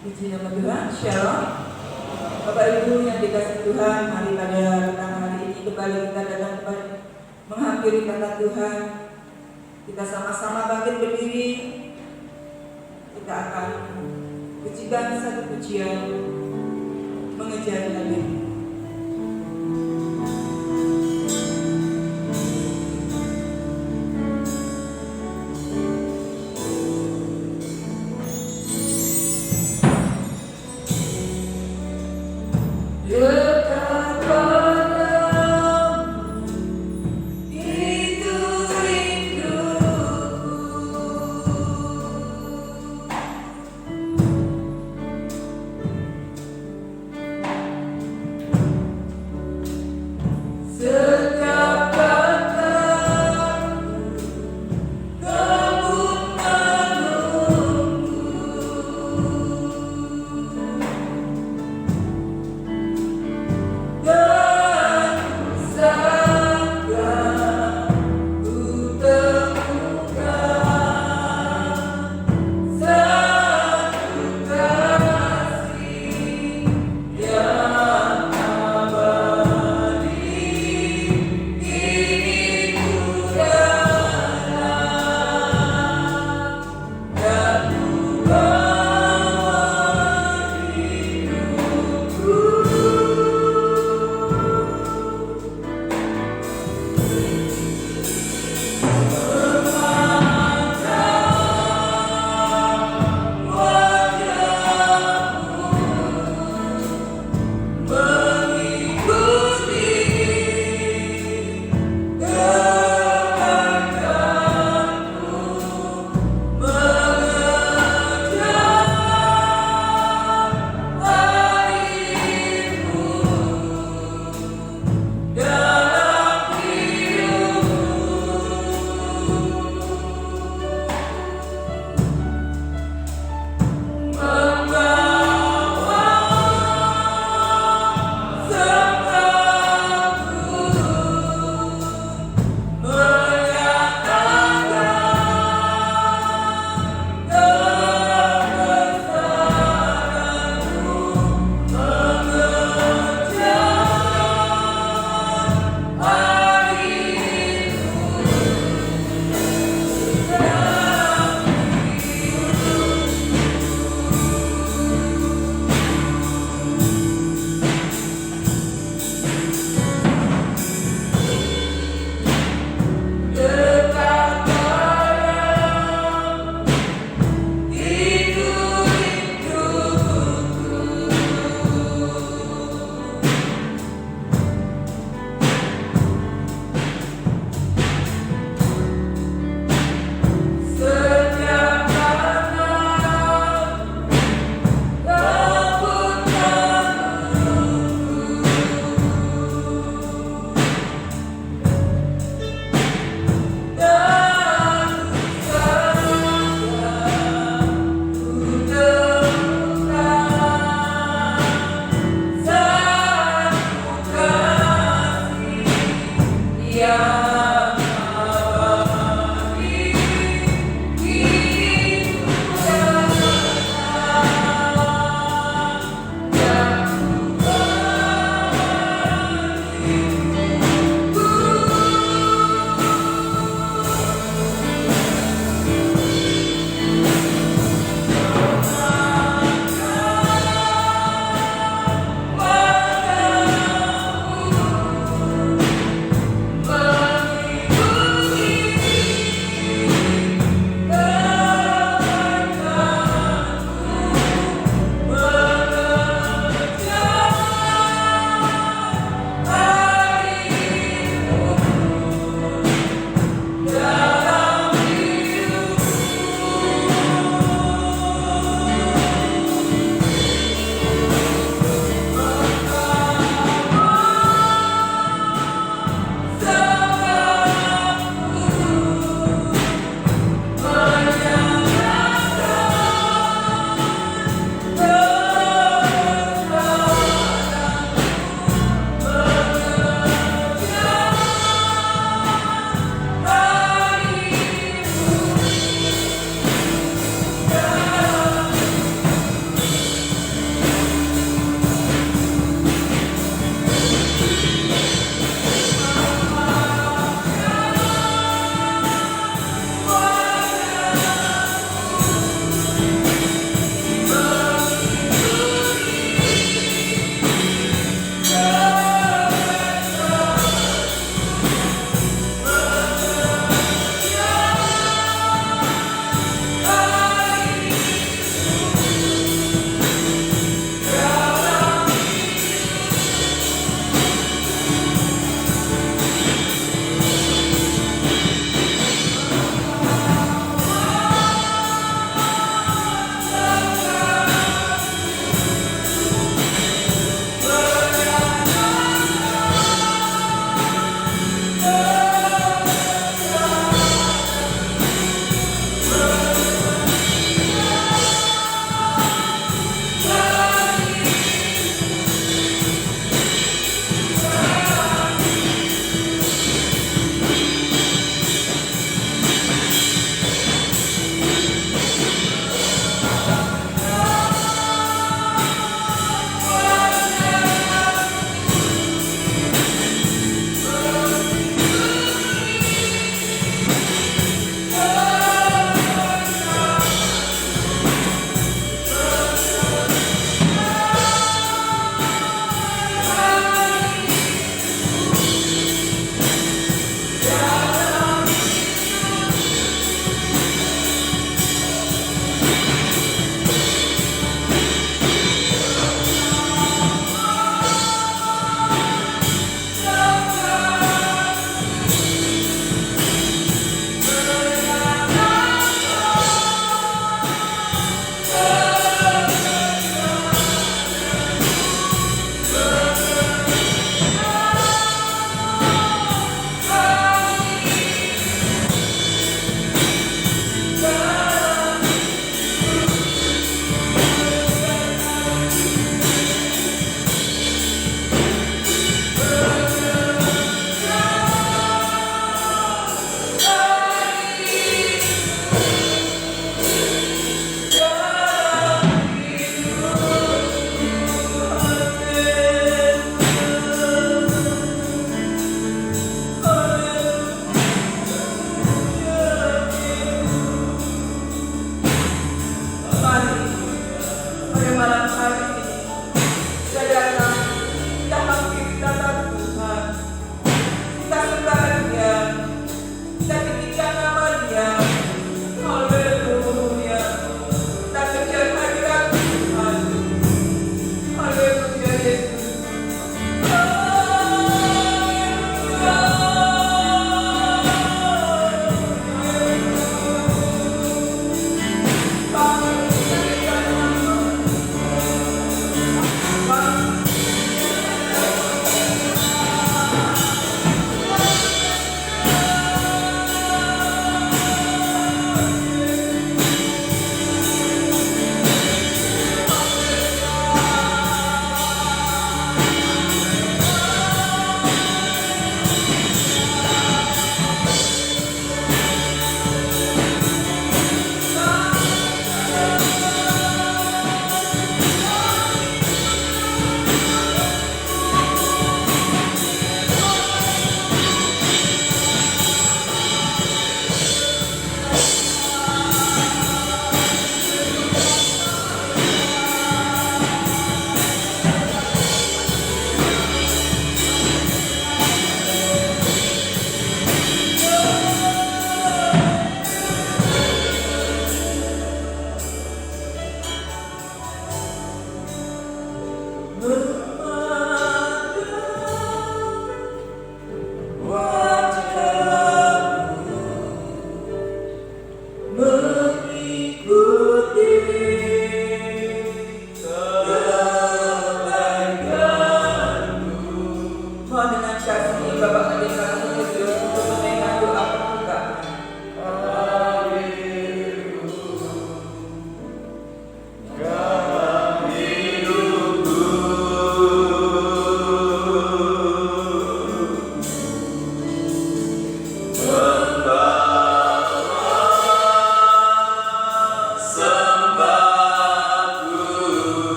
Puji nama Tuhan, Shalom. Bapak Ibu yang dikasihi Tuhan, mari pada petang hari ini kembali kita datang menghampiri kata Tuhan. Kita sama-sama bangkit berdiri. Kita akan pujikan satu pujian mengejar Nabi.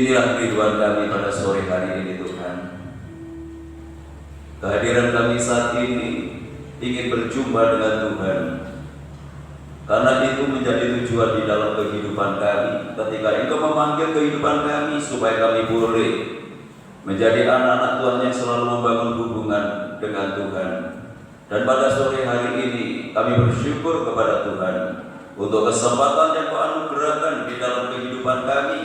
Inilah kerinduan kami pada sore hari ini Tuhan. Kehadiran kami saat ini ingin berjumpa dengan Tuhan, karena itu menjadi tujuan di dalam kehidupan kami. Ketika Engkau memanggil kehidupan kami supaya kami boleh menjadi anak-anak Tuhan yang selalu membangun hubungan dengan Tuhan. Dan pada sore hari ini kami bersyukur kepada Tuhan untuk kesempatan yang Kau anugerahkan di dalam kehidupan kami,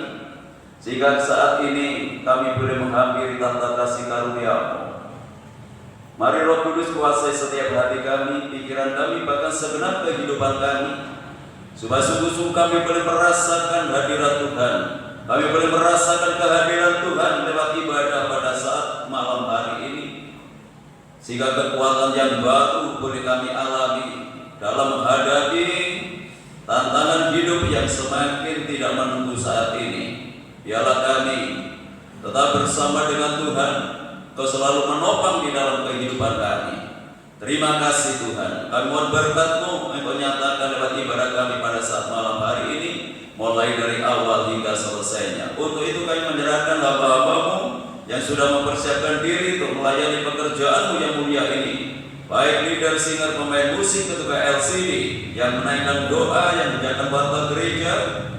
sehingga saat ini kami boleh menghampiri tahta kasih karunia-Mu. Mari Roh Kudus kuasai setiap hati kami, pikiran kami, bahkan segenap kehidupan kami, supaya sungguh-sungguh kami boleh merasakan hadirat Tuhan. Kami boleh merasakan kehadiran Tuhan lewat ibadah pada saat malam hari ini, sehingga kekuatan yang baru boleh kami alami dalam menghadapi tantangan hidup yang semakin tidak menentu saat ini. Biarlah kami tetap bersama dengan Tuhan. Kau selalu menopang di dalam kehidupan kami. Terima kasih Tuhan. Kami mohon berkat-Mu yang Kau nyatakan lewat ibadah kami pada saat malam hari ini, mulai dari awal hingga selesainya. Untuk itu kami menyerahkan hamba-hamba-Mu yang sudah mempersiapkan diri untuk melayani pekerjaan-Mu yang mulia ini, baik leader, singer, pemain musik, ketua LCD yang menaikkan doa, yang menjaga warta gereja.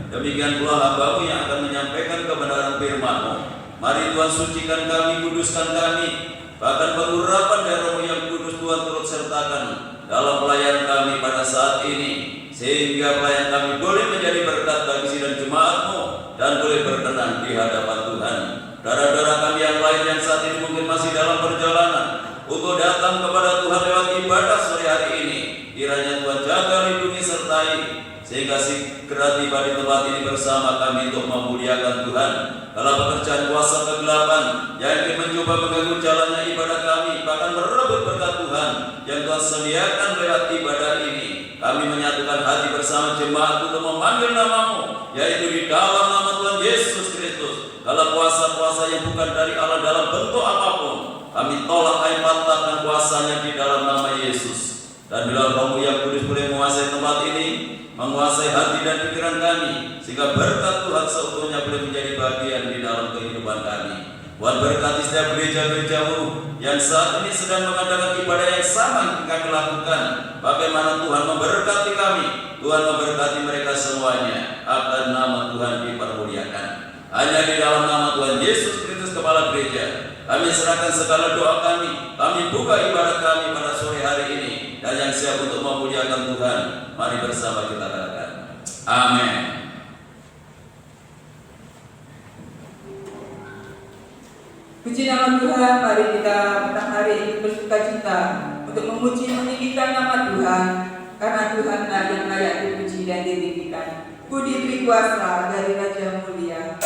Demikian pula hamba-Mu yang akan menyampaikan kebenaran firman-Mu. Mari Tuhan sucikan kami, kuduskan kami, bahkan pengurapan dari Roh yang kudus Tuhan turut sertakan dalam pelayanan kami pada saat ini, sehingga pelayan kami boleh menjadi berkat bagi sidang jemaat-Mu dan boleh berkenan di hadapan Tuhan. Saudara-saudara kami yang lain yang saat ini mungkin masih dalam perjalanan untuk datang kepada Tuhan lewat ibadah sore hari ini, kiranya Tuhan jaga, lindungi, sertai, sehingga segera tiba di tempat ini bersama kami untuk memuliakan Tuhan. Dalam pekerjaan kuasa kegelapan yang ingin mencoba mengganggu jalannya ibadah kami, bahkan merebut berkat Tuhan yang Tuhan sediakan lewat ibadah ini, kami menyatukan hati bersama jemaat untuk memanggil nama-Mu, yaitu di dalam nama Tuhan Yesus Kristus. Dalam kuasa-kuasa yang bukan dari Allah dalam bentuk apapun, kami tolak, kami patahkan kuasanya di dalam nama Yesus. Dan bila Roh-Mu yang kudus boleh menguasai tempat ini, menguasai hati dan pikiran kami, sehingga berkat Tuhan seutuhnya boleh menjadi bagian di dalam kehidupan kami. Tuhan berkati setiap gereja-gereja-Mu yang saat ini sedang mengadakan ibadah yang sama yang kami lakukan. Bagaimana Tuhan memberkati kami, Tuhan memberkati mereka semuanya, akan nama Tuhan dipermuliakan. Hanya di dalam nama Tuhan Yesus Kristus Kepala Gereja, kami serahkan segala doa kami buka ibadah kami pada sore hari ini, dan yang siap untuk memuliakan Tuhan, mari bersama kita katakan amin. Puji nama Tuhan, mari kita petang hari ini bersukacita untuk memuji meninggikan nama Tuhan, karena Tuhanlah yang layak dipuji dan ditinggikan. Budi beri kuasa dari Raja Mulia.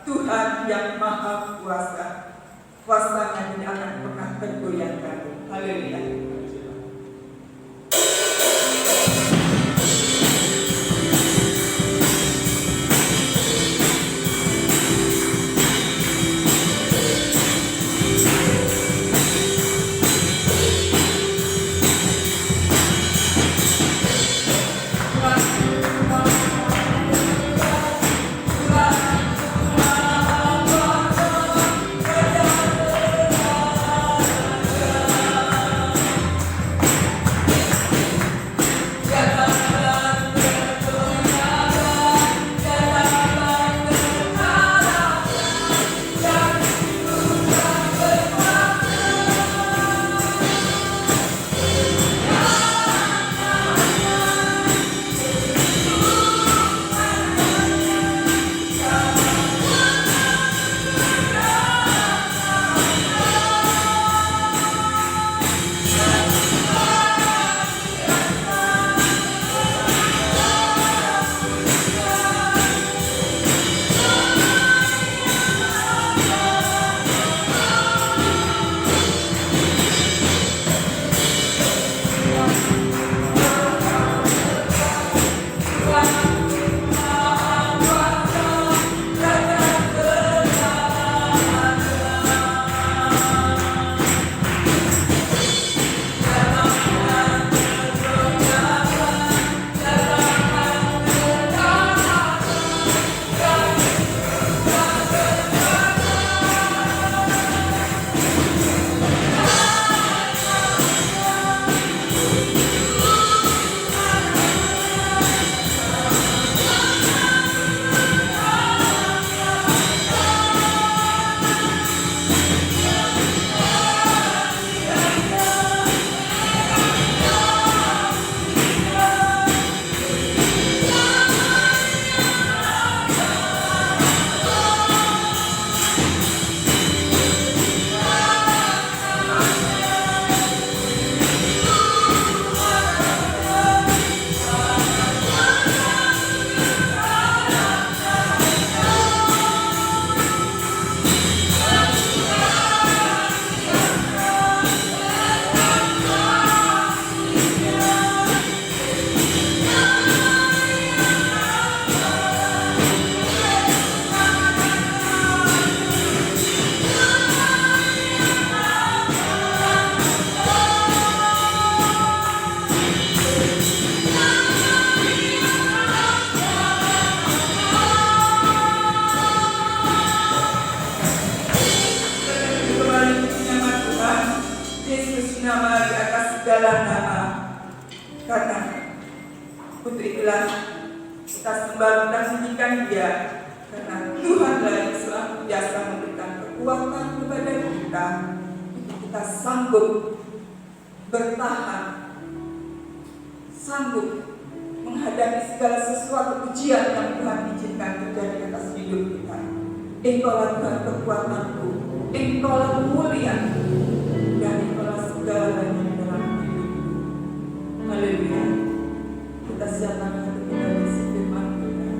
Tuhan yang Maha Kuasa. Kuasanya tidak akan pernah tergoyahkan. Haleluya. Kita sembah dan pujikan Dia karena Tuhanlah yang selalu biasa memberikan kekuatan kepada kita untuk kita sanggup bertahan, sanggup menghadapi segala sesuatu ujian yang Tuhan izinkan terjadi atas hidup kita. Engkaulah Tuhan kekuatanku, Engkaulah kemuliaanku, dan Engkaulah segalanya dalam hidupku. Haleluya. Kita siapkan hati kita bersih firman Tuhan.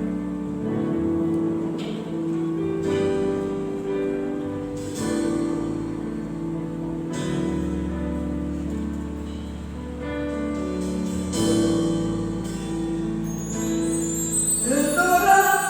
Engkaulah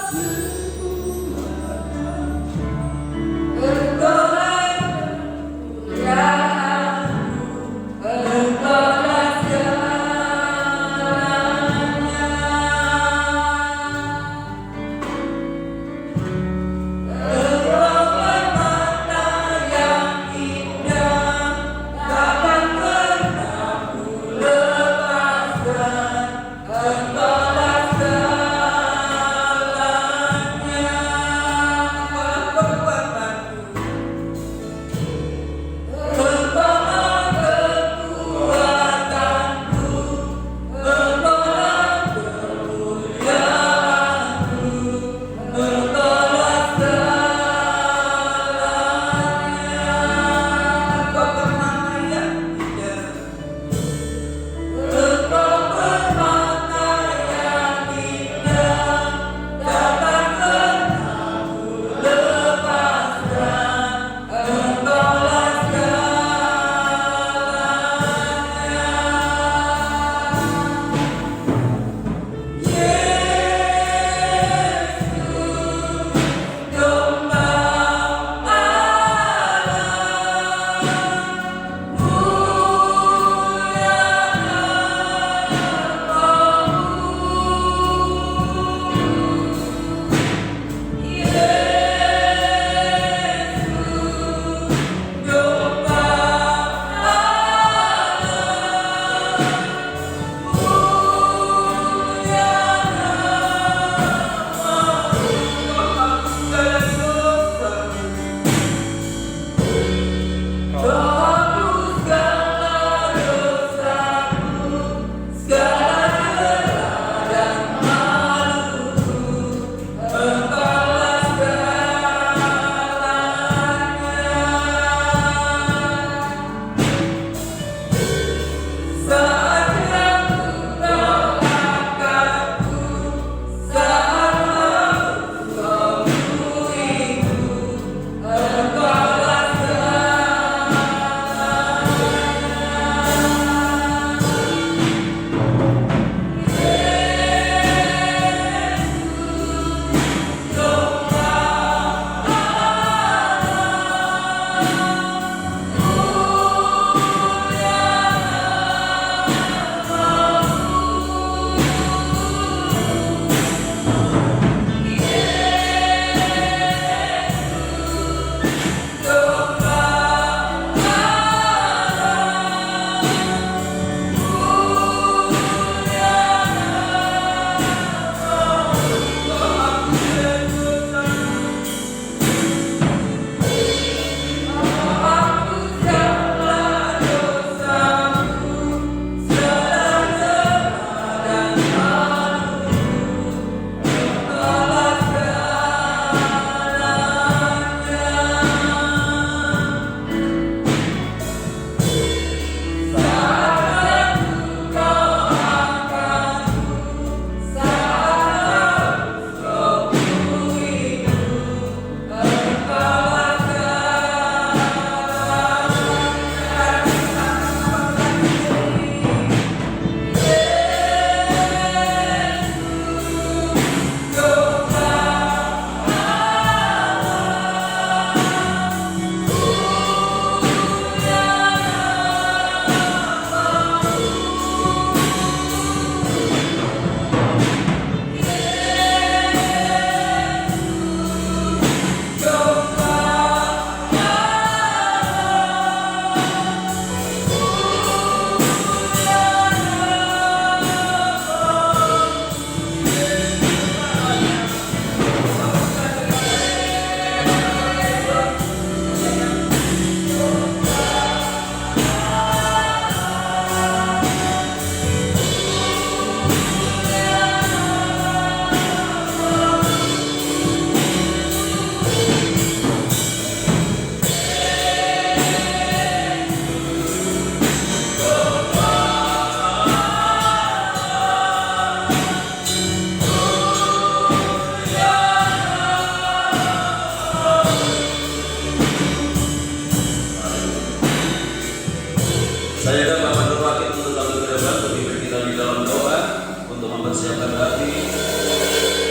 Saya dan Bapak Terwakil untuk kami ke depan berpimpin kita di dalam doa untuk mempersiapkan hati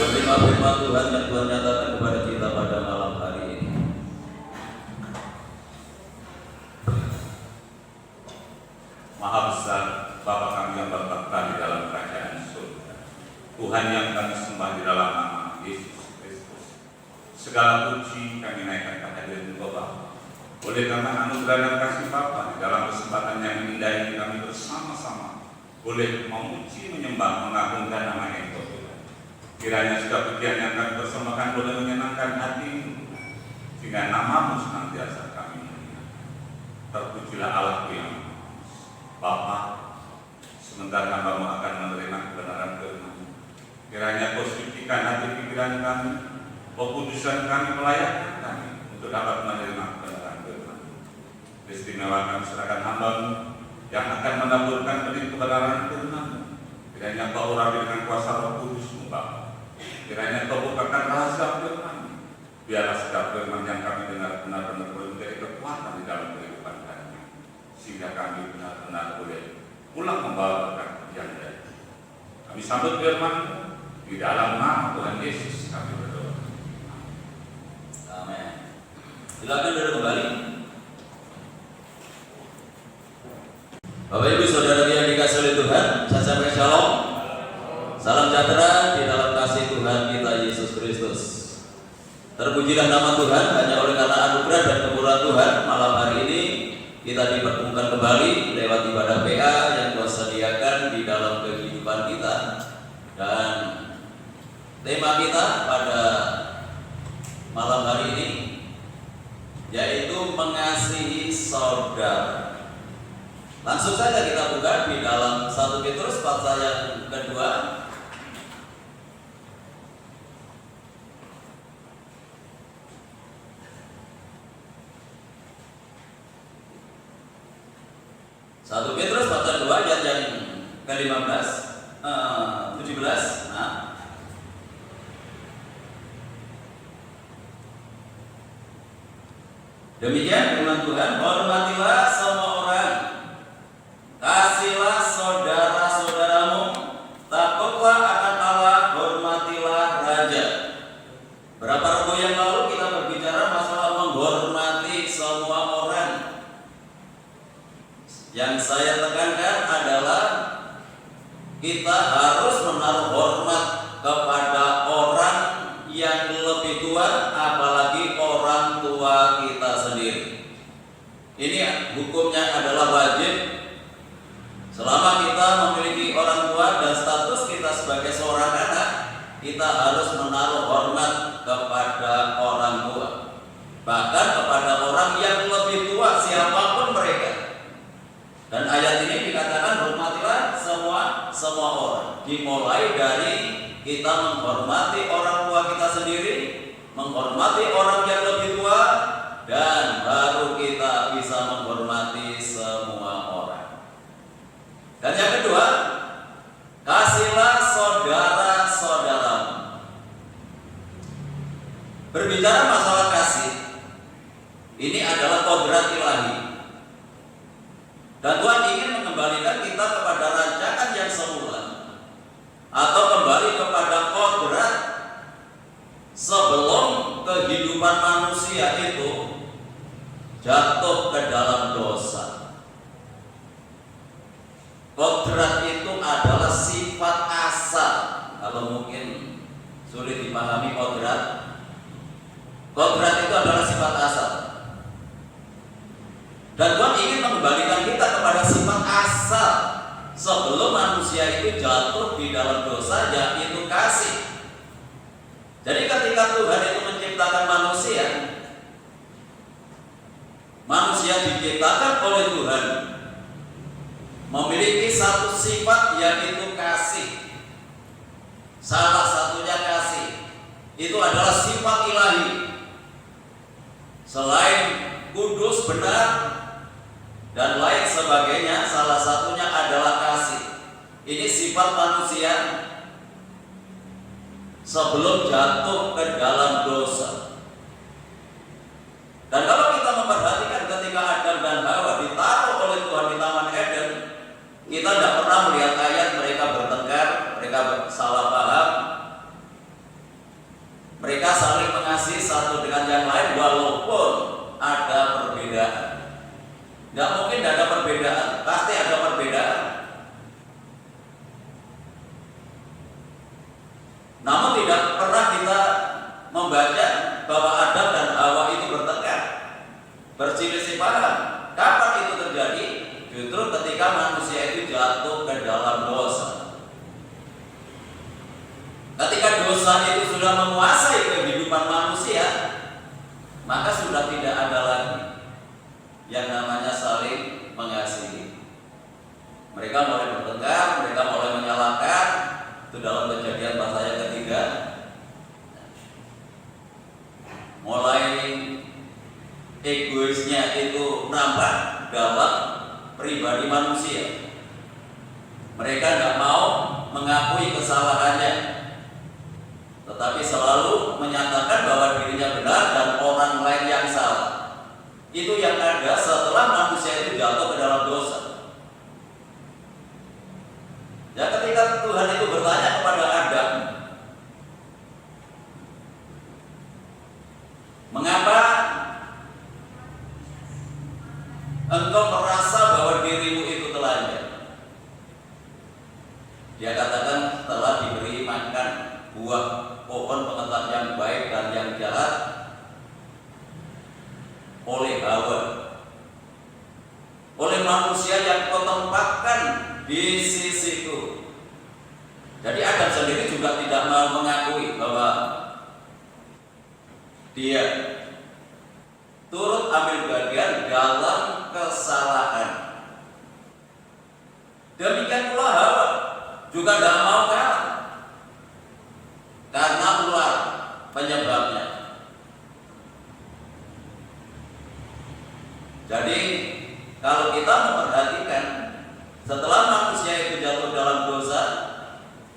menerima firman Tuhan yang Tuhan nyatakan kepada kita pada malam hari ini. Maha besar Bapa kami yang bertakhta di dalam kerajaan surga, Tuhan yang kami sembah di dalam nama Yesus Kristus. Segala puji kami naikkan ke hadirat Engkau Bapa. Oleh karena anugerah dan kasih Bapa di dalam kesempatan yang indah ini kami bersama-sama boleh memuji, menyembah, mengagungkan nama Engkau Tuhan. Kiranya segala pujian yang kami persembahkan boleh menyenangkan hati-Mu, sehingga nama-Mu senantiasa kami muliakan. Terpujilah Allahku yang Bapa, sebentar hamba-Mu akan menerima kebenaran firman-Mu. Kiranya Kau sucikan hati pikiran kami, Kau kuduskan kami, melayakkan kami untuk dapat menerima kebenaran firman-Mu. Istimewakan serahkan hamba-Mu yang akan menaburkan benih kebenaran firman-Mu. Kiranya Kau urapi dengan kuasa Roh Kudus-Mu Bapa. Kiranya Kau bukakan rahasia firman-Mu. Biarlah setiap firman yang kami dengar benar-benar boleh menjadi kekuatan di dalam kehidupan kami, sehingga kami benar-benar boleh pulang membawa berkat yang dari. Kami sambut firman-Mu di dalam nama Tuhan Yesus kami berdoa. Amin. Silakan duduk kembali. Bapak Ibu Saudara yang dikasihi oleh Tuhan, saya sampaikan shalom. Salam sejahtera di dalam kasih Tuhan kita Yesus Kristus. Terpujilah nama Tuhan, hanya oleh karena anugerah dan kemurahan Tuhan malam hari ini kita dipertemukan kembali lewat ibadah PA yang Tuhan sediakan di dalam kehidupan kita. Dan tema kita pada malam hari ini yaitu mengasihi saudara. Langsung saja kita buka di dalam 1 Petrus pasal yang kedua. Satu Petrus pasal 2 ayat yang ke-15, 17. Nah, demikian firman Tuhan, hormatilah semua orang, kasihlah saudara-saudaramu, takutlah akan Allah, hormatilah raja. Berapa rabu yang lalu kita berbicara masalah menghormati semua orang. Yang saya tekankan adalah kita harus menaruh hormat kepada orang yang lebih tua, apalagi orang tua kita sendiri. Ini hukumnya adalah wajib. Selama kita memiliki orang tua dan status kita sebagai seorang anak, kita harus menaruh hormat kepada orang tua, bahkan kepada orang yang lebih tua, siapapun mereka. Dan ayat ini dikatakan hormatilah semua orang. Dimulai dari kita menghormati orang tua kita sendiri, menghormati orang yang lebih tua, dan baru kita bisa menghormati semua orang. Dan yang kedua, kasihlah saudara-saudaramu. Berbicara masalah kasih, ini adalah kodrat ilahi. Dan Tuhan ingin mengembalikan kita kepada rancangan yang semula, atau kembali kepada kodrat sebelum kehidupan manusia itu jatuh ke dalam dosa. Kodrat itu adalah sifat asal. Kalau mungkin sulit dipahami kodrat itu adalah sifat asal. Dan Tuhan ingin mengembalikan kita kepada sifat asal sebelum manusia itu jatuh di dalam dosa, yaitu kasih. Jadi ketika Tuhan itu menciptakan manusia, manusia diciptakan oleh Tuhan memiliki satu sifat, yaitu kasih. Salah satunya kasih. Itu adalah sifat ilahi. Selain kudus, benar, dan lain sebagainya, salah satunya adalah kasih. Ini sifat manusia sebelum jatuh ke dalam dosa. Dan kalau kita memperhatikan ketika Adam dan Hawa ditaruh oleh Tuhan di Taman Eden, Justru ketika manusia itu jatuh ke dalam dosa, ketika dosa itu sudah menguasai kehidupan manusia, maka sudah tidak ada lagi yang namanya saling mengasihi. Mereka mulai bertengkar, mereka mulai menyalahkan. Itu dalam Kejadian pasal yang ketiga. Mulai egoisnya itu nampak dalam pribadi manusia. Mereka tidak mau mengakui kesalahannya, tetapi selalu menyatakan bahwa dirinya benar dan orang lain yang salah. Itu yang ada setelah manusia itu jatuh ke dalam dosa. Ya, ketika Tuhan itu bertanya kepada Adam, mengapa engkau merasa bahwa dirimu itu telanjang? Dia katakan telah diberi makan buah pohon pengetahuan yang baik dan yang jahat oleh Hawa, oleh manusia yang kau tempatkan di sisiku. Jadi Adam sendiri juga tidak mau mengakui bahwa dia turut ambil bagian dalam kesalahan. Demikian pula Hawa juga tidak mau kalah, karena ular penyebabnya. Jadi kalau kita memperhatikan, setelah manusia itu jatuh dalam dosa,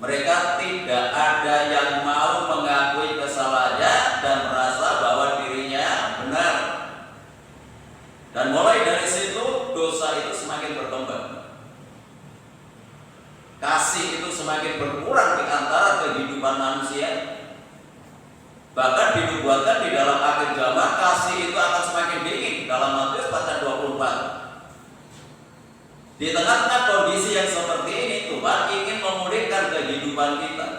mereka tidak ada yang mau mengakui kesalahannya dan merasa bahwa dirinya benar. Dan mulai dari situ dosa itu semakin berkembang. Kasih itu semakin berkurang di antara kehidupan manusia. Bahkan dinubuatkan di dalam akhir zaman kasih itu akan semakin dingin dalam Matius pasal 24. Di tengah-tengah kondisi yang seperti ini, Tuhan ingin memulihkan kehidupan kita.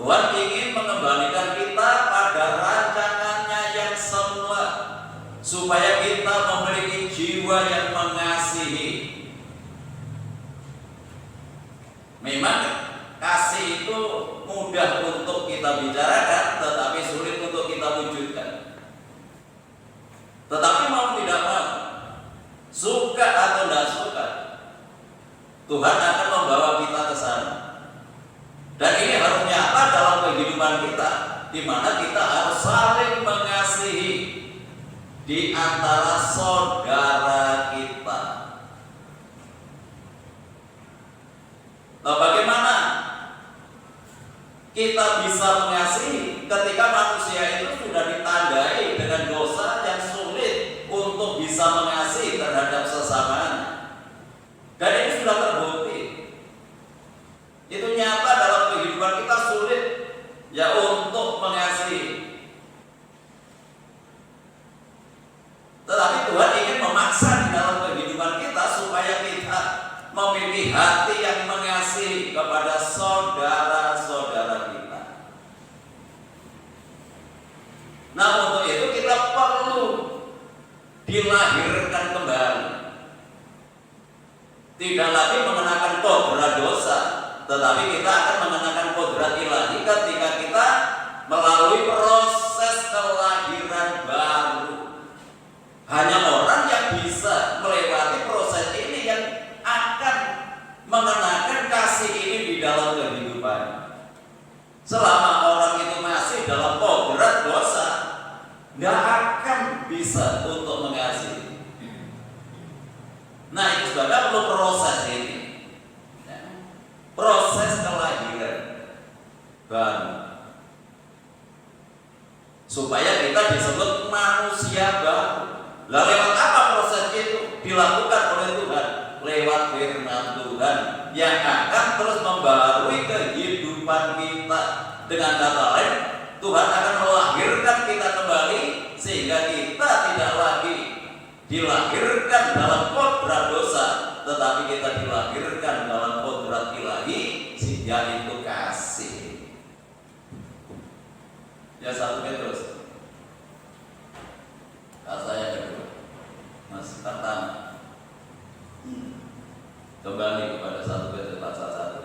Tuhan ingin mengembalikan kita pada rancangannya yang semula, supaya kita memiliki jiwa yang mengasihi. Memang kasih itu mudah untuk kita bicarakan, tetapi sulit untuk kita wujudkan. Tetapi mau tidak mau, suka atau tidak suka, Tuhan akan membawa kita ke sana. Dan ini harus nyata dalam kehidupan kita, di mana kita harus saling mengasihi di antara saudara kita. Nah, bagaimana kita bisa mengasihi ketika manusia itu sudah ditandai dengan dosa yang sulit untuk bisa mengasihi terhadap sesamanya? Dan ini sudah terbukti. Itu nyata dalam kehidupan kita, sulit ya untuk mengasihi. Tetapi Tuhan ingin memaksa di dalam kehidupan kita supaya kita memiliki hati yang mengasihi kepada saudara-saudara kita. Nah, untuk itu kita perlu dilahirkan kembali. Tidak lagi mengenakan kodrat dosa, tetapi kita akan mengenakan kodrat ilahi ketika kita melalui proses kelahiran baru. Hanya orang yang bisa melewati proses ini yang akan mengenakan kasih ini di dalam kehidupan. Selama orang itu masih dalam kodrat dosa, tidak akan bisa untuk mengasihi. Nah, itu sebabnya perlu proses ini, proses kelahiran baru, supaya kita disebut manusia baru. Lalu lewat apa proses itu? Dilakukan oleh Tuhan lewat firman Tuhan yang akan terus membarui kehidupan kita. Dengan kata lain, Tuhan akan melahirkan kita kembali sehingga kita tidak lagi dilahirkan dalam kodrat dosa, tetapi kita dilahirkan dalam kodrat ilahi, yaitu kasih. Ya, 1 Petrus pasal yang kedua, pertama, kembali kepada 1 Petrus pasal 1.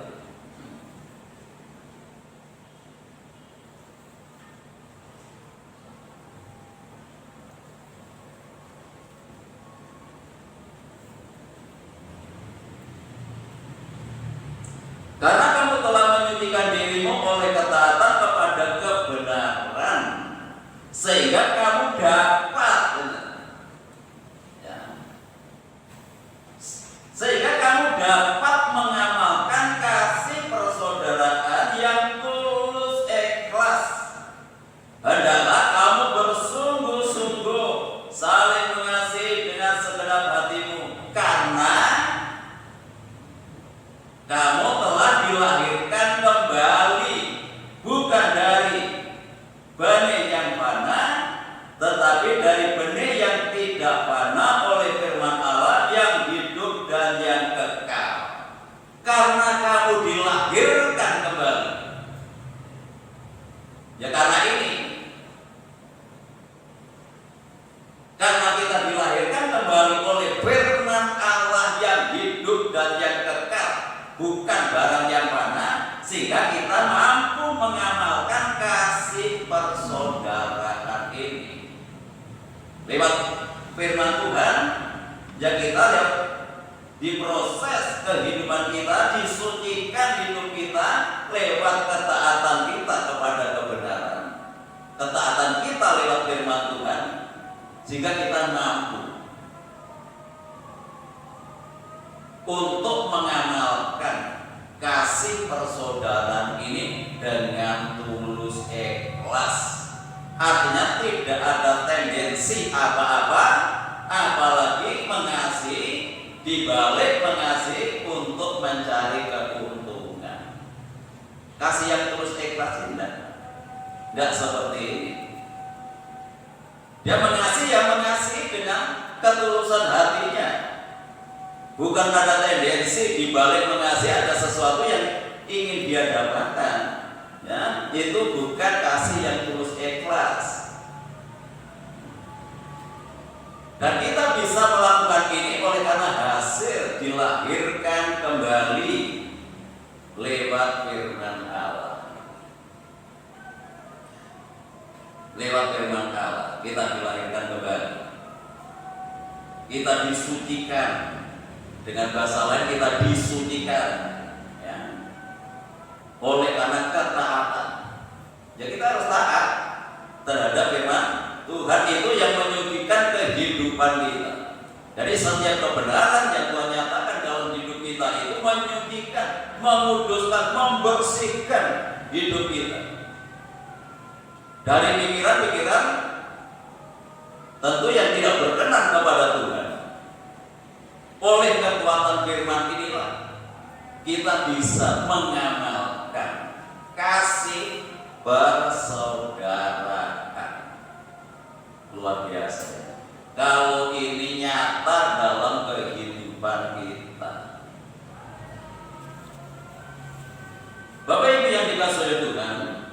Karena kamu telah menyucikan dirimu oleh ketaatan kepada kebenaran, sehingga kamu dapat, ya, sehingga kamu dapat mengamalkan kasih persaudaraan yang tulus ikhlas. Hendaklah kamu bersungguh-sungguh saling mengasihi dengan segenap hatimu, karena kamu telah dilahirkan kembali, bukan dari benih yang fana, tetapi dari benih yang tidak fana oleh firman Allah yang hidup dan yang kekal. Karena kamu dilahirkan kembali. Ya karena ini, karena kita dilahirkan kembali oleh firman Allah yang hidup dan yang kekal, bukan barang yang fana, sehingga kita mampu mengamalkan kasih persaudaraan ini lewat firman Tuhan yang kita lihat di proses kehidupan kita, disucikan hidup kita lewat ketaatan kita kepada kebenaran, ketaatan kita lewat firman Tuhan, sehingga kita mampu untuk mengamalkan kasih persaudaraan ini dengan tulus ikhlas. Artinya tidak ada tendensi apa-apa, apalagi mengasihi, dibalik mengasihi untuk mencari keuntungan. Kasih yang tulus ikhlas tidak seperti ini. Dia mengasihi, yang mengasihi dengan ketulusan hatinya. Bukan ada tendensi di balik mengasihi ada sesuatu yang ingin dia dapatkan. Ya, itu bukan kasih yang tulus ikhlas. Dan kita bisa melakukan ini oleh karena hasil dilahirkan kembali lewat firman Allah. Lewat firman Allah kita dilahirkan kembali. Kita disucikan. Dengan bahasa lain kita disucikan, ya, oleh karena ketaatan. Ya kita harus taat terhadap firman Tuhan, itu yang menyucikan kehidupan kita. Jadi setiap kebenaran yang Tuhan nyatakan dalam hidup kita itu menyucikan, menguduskan, membersihkan hidup kita dari pikiran-pikiran tentu yang tidak berkenan kepada Tuhan. Oleh kekuatan firman inilah kita bisa mengamalkan kasih persaudaraan. Luar biasa. Kalau ini nyata dalam kehidupan kita. Bapak Ibu yang dikasihi oleh Tuhan,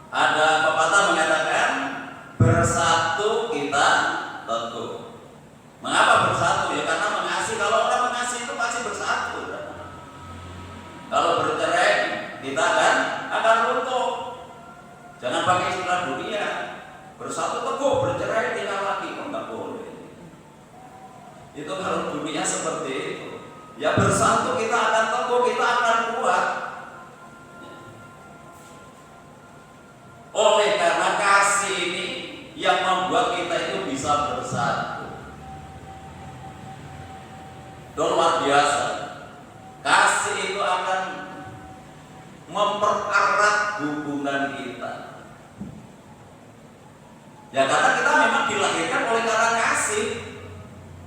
ada pepatah mengatakan bersatu kita teguh. Mengapa bersatu? Ya karena mengasihi. Kalau orang mengasihi itu pasti bersatu. Kalau bercerai kita akan runtuh. Jangan pakai istilah dunia. Bersatu teguh, bercerai tinggal lagi. Enggak boleh. Itu kalau dunia seperti itu. Ya bersatu kita akan teguh, kita akan kuat. Oleh karena kasih ini yang membuat kita itu bisa bersatu. Luar biasa. Kasih itu akan mempererat hubungan kita. Ya karena kita memang dilahirkan oleh karena kasih.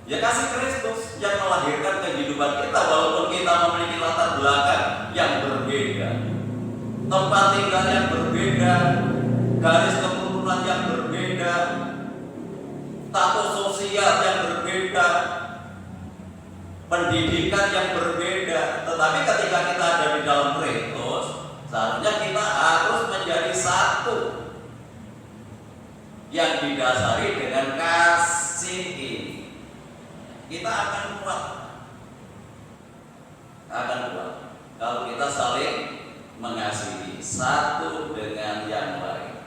Ya kasih Kristus yang melahirkan kehidupan kita, walaupun kita memiliki latar belakang yang berbeda, tempat tinggal yang berbeda, garis keturunan yang berbeda, status sosial yang berbeda, pendidikan yang berbeda. Tetapi ketika kita ada di dalam Kristus, seharusnya kita harus menjadi satu yang didasari dengan kasih ini. kita akan kuat. Akan kuat kalau kita saling mengasihi satu dengan yang lain.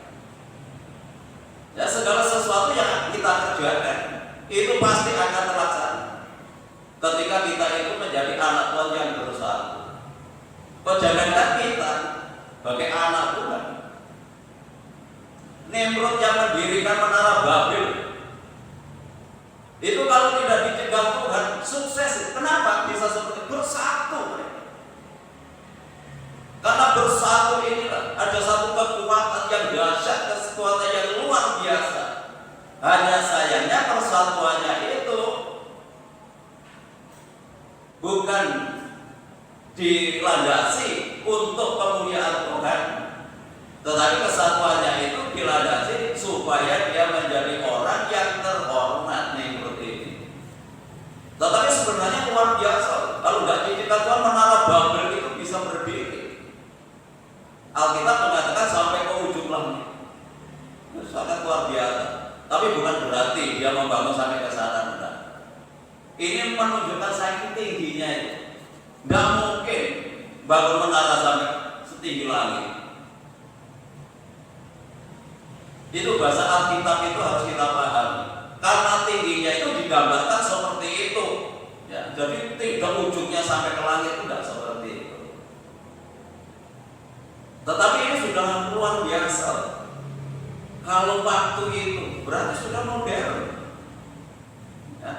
Ya, segala sesuatu yang kita kerjakan itu pasti akan terlaksana ketika kita itu menjadi anak Tuhan yang bersatu. Jangankan kita sebagai anak Tuhan, Nimrod yang mendirikan menara Babel itu kalau tidak dicegah Tuhan sukses. Kenapa bisa seperti bersatu mereka? Karena bersatu inilah ada satu kekuatan yang dahsyat, kekuatan yang luar biasa. Hanya sayangnya persatuannya itu bukan dilandasi untuk kemuliaan Tuhan, tetapi kesatuannya itu dilandasi supaya dia menjadi orang yang terhormat. Nimrod ini. Tetapi sebenarnya luar biasa. Kalau nggak didikan Tuhan, menara Babel itu bisa berdiri. Alkitab mengatakan sampai ke ujung langit. Itu sangat luar biasa. Tapi bukan berarti dia membangun sampai ke sana, benar. Ini menunjukkan saking tingginya itu. Nggak mungkin bangun menara sampai setinggi langit. Itu bahasa Alkitab itu harus kita pahami. Karena tingginya itu digambarkan seperti itu. Ya, jadi tidak ujungnya sampai ke langit itu tidak seperti itu. Tetapi ini sudah luar biasa. Kalau waktu itu berarti sudah modern. Ya,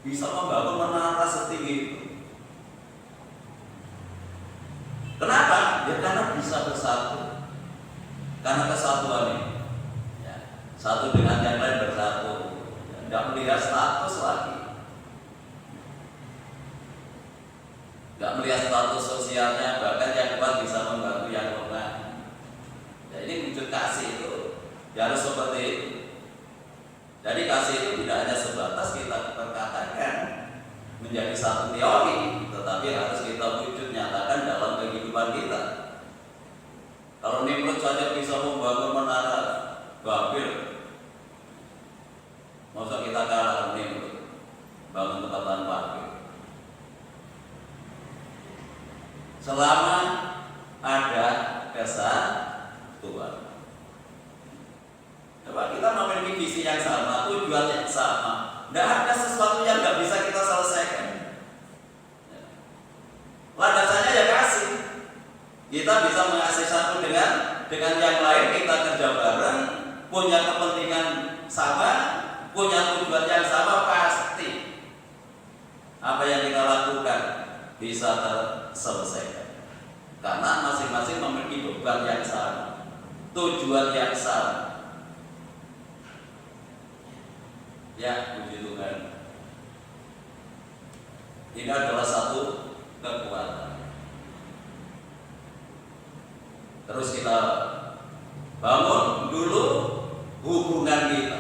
bisa membangun menara setinggi itu. Kenapa? Ya karena bisa bersatu. Karena kesatuan ini. Ya, satu dengan yang lain bersatu. Ya, tidak melihat status lagi. Tidak melihat status sosialnya, bahkan yang kuat bisa membantu yang lemah. Ya, ini wujud kasih itu ya harus seperti itu. Jadi kasih itu tidak hanya sebatas kita perkatakan menjadi satu teori, tetapi harus kita wujud nyatakan dalam kehidupan kita. Kalau Nimrod saja bisa membangun menara Babel, masa kita kalah Nimrod bangun tempatan Babel? Selama ada kesatuan. Coba kita memiliki visi yang sama, tujuan yang sama. Tidak ada sesuatu yang nggak bisa kita selesaikan. Landasannya ya kasih. Kita bisa mengasihi satu dengan yang lain, kita kerja bareng, punya kepentingan sama, punya tujuan yang sama, pasti apa yang kita lakukan bisa terselesaikan. Karena masing-masing memiliki beban yang sama, tujuan yang sama. Ya, puji Tuhan. Ini adalah satu kekuatan. Terus kita bangun dulu hubungan kita.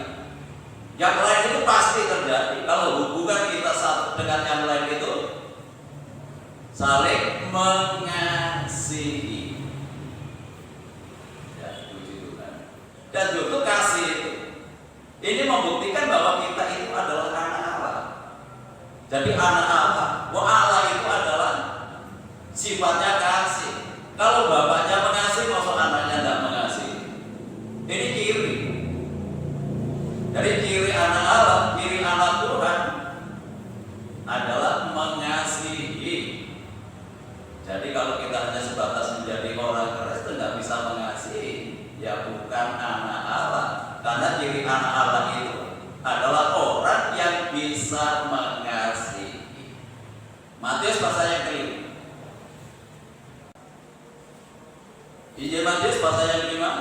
Yang lain itu pasti terjadi. Kalau hubungan kita satu dengan yang lain itu saling mengasihi. Ya, puji Tuhan. Dan justru kasih itu ini membuktikan bahwa kita itu adalah anak Allah. Jadi anak Allah. Wah, Allah itu adalah sifatnya kasih. Kalau bapaknya mengasihi, maksud anaknya tidak mengasihi. Ini ciri. Jadi ciri anak Allah, ciri anak Tuhan adalah mengasihi. Jadi kalau kita hanya sebatas menjadi orang Kristen tidak bisa mengasihi, ya bukan anak Allah. Karena ciri anak Allah itu adalah orang yang bisa mengasihi. Matius pasal yang kelima. Injil Matius pasal yang kelima,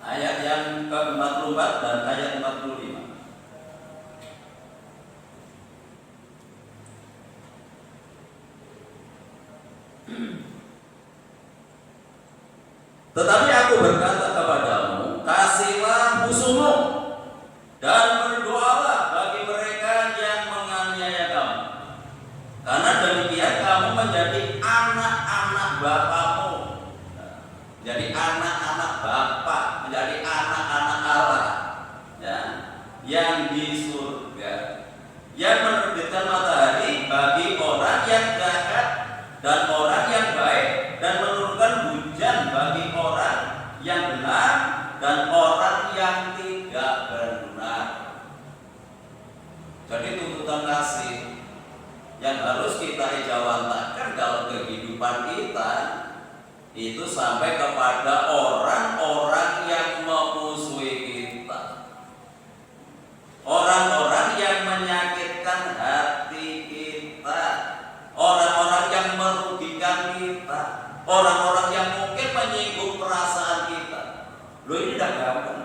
ayat yang ke-44 dan ayat 45. Tetapi aku berkata kepadamu, kasihilah musuhmu dan berdoalah bagi mereka yang menganiaya kamu. Karena demikian kamu menjadi anak-anak Bapamu. Jadi anak-anak Bapa, menjadi anak-anak Allah. Ya, yang di surga, yang menerbitkan matahari bagi orang yang jahat dan orang yang baik, dan menurunkan hujan bagi orang yang benar dan orang yang tidak benar. Jadi tuntutan kasih yang harus kita ejawantahkan dalam kehidupan kita itu sampai kepada orang-orang yang memusuhi kita, orang-orang yang menyakitkan hati kita, orang-orang yang merugikan kita, orang-orang yang mungkin menyinggung perasaan kita. Loh, ini tidak gampang.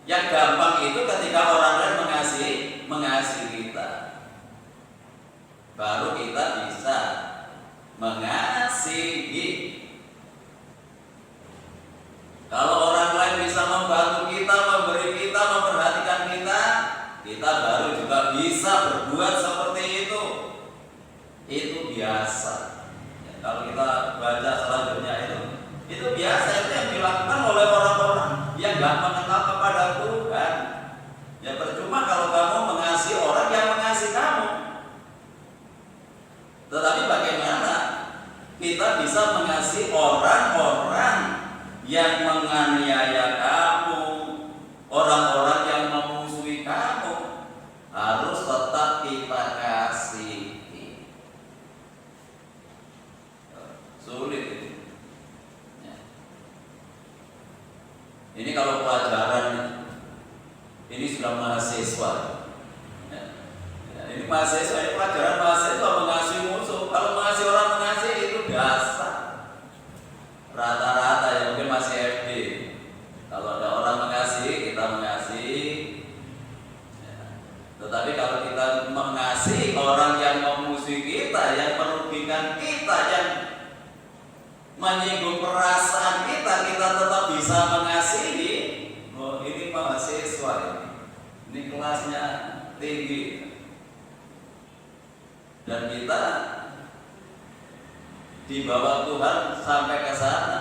Yang gampang itu ketika orang lain mengasihi kita, baru kita bisa mengasihi. Kalau orang lain bisa membantu kita, memberi kita, memperhatikan kita, kita baru juga bisa berbuat seperti itu. Itu biasa. Ya, kalau kita baca selanjutnya itu biasa, itu yang dilakukan oleh orang-orang yang gak mengenal kepada Tuhan. Ya percuma kalau kamu mengasihi orang yang mengasihi kamu. Tetapi bagaimana kita bisa mengasihi orang-orang yang menganiaya kamu, orang-orang yang memusuhi kamu? Harus tetap kita kasihi. Sulit itu. Ini kalau pelajaran ini sudah mahasiswa. Ini mahasiswa, ini pelajaran mahasiswa mengasihi musuh. Kalau mengasihi orang mengasihi itu dasar. Rata-rata ya mungkin masih SD. Kalau ada orang mengasihi, kita mengasihi. Tetapi kalau kita mengasihi orang yang memusuhi kita, yang merugikan kita, yang menyinggung perasaan kita, kita tetap bisa mengasihi. Oh, ini mahasiswa ini kelasnya tinggi, dan kita dibawa Tuhan sampai ke sana,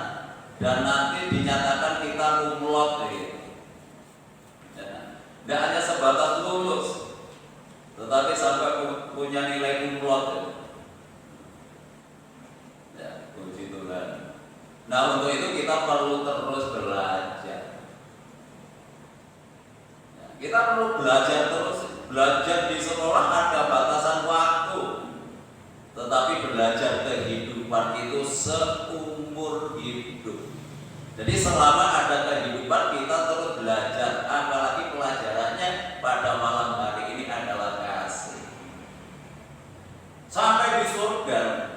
dan nanti dinyatakan kita kumlot tidak hanya sebatas lulus, tetapi sampai punya nilai kumlot. Puji Tuhan. Nah, untuk itu kita perlu terus belajar. Kita perlu belajar terus. Belajar di sekolah ada batasan waktu, tetapi belajar kehidupan itu seumur hidup. Jadi selama ada kehidupan kita terus belajar. Apalagi pelajarannya pada malam hari ini adalah kasih. Sampai di surga.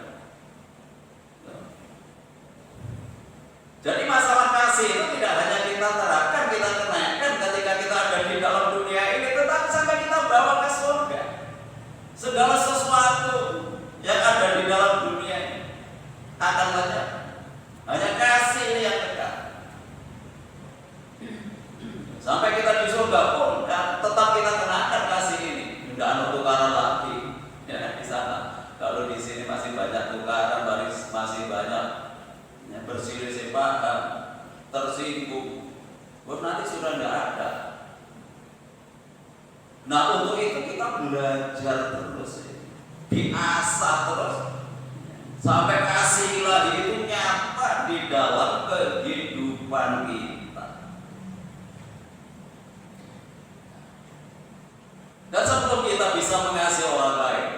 Jadi masalah kasih itu tidak hanya kita terapkan, kita kenakan ketika kita ada di dalam dunia ini, tetapi sampai kita bawa ke surga. Segala sesuatu yang ada di dalam dunia ini akan lenyap. Hanya kasih ini yang dekat. Sampai kita di surga pun tetap kita kenakan kasih ini. Tidak ada tukaran lagi. Ya, di sana. Kalau di sini masih banyak tukaran, masih banyak berselisih paham, tersinggung. Nanti sudah tidak ada. Nah, untuk itu kita belajar terus, diasah terus, sampai kasih ilahi itu nyata di dalam kehidupan kita. Dan sebelum kita bisa mengasihi orang lain,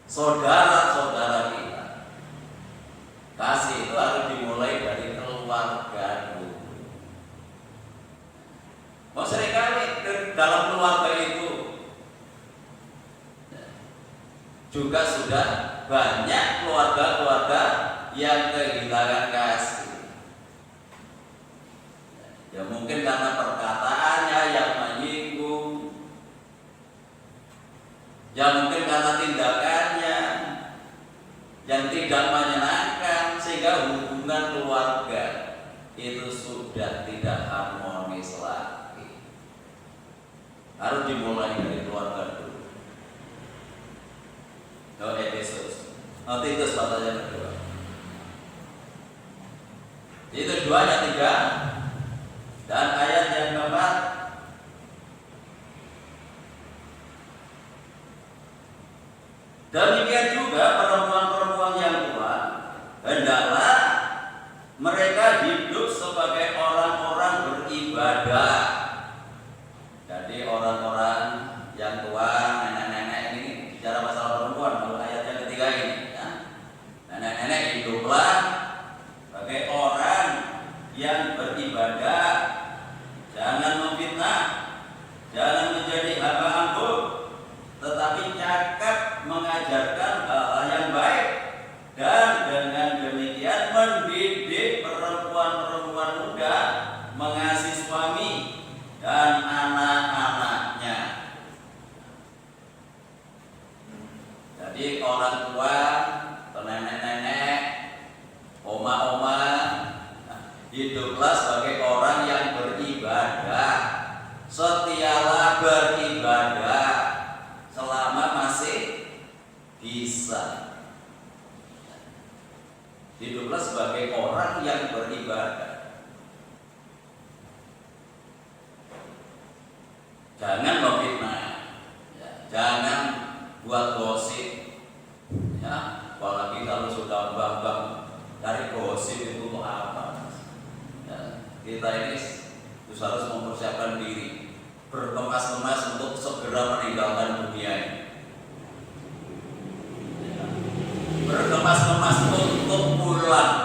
saudara-saudara kita, kasih itu harus dimulai dari keluarga dulu. Seringkali dalam keluarga itu juga sudah banyak keluarga-keluarga yang kehilangan kasih. Ya mungkin karena perkataannya yang menyinggung, ya mungkin karena tindakannya yang tidak menyenangkan, sehingga hubungan keluarga itu sudah tidak harmonis lagi. Harus dimulai dari keluarga dulu. Efesus, Titus pasal yang kedua. mendidik perempuan-perempuan muda mengasihi suami dan anak-anaknya. Jadi orang tua, nenek-nenek, oma-oma, hiduplah sebagai orang yang beribadah. Setialah beribadah selama masih bisa. Hiduplah sebagai orang yang beribadah. Jangan memfitnah, ya, jangan buat gosip, ya, apalagi kalau sudah mbak-mbak dari gosip itu untuk apa? Ya, kita ini harus mempersiapkan diri, berkemas-kemas untuk segera meninggalkan dunia ini. Ya, berkemas-kemas untuk pulang.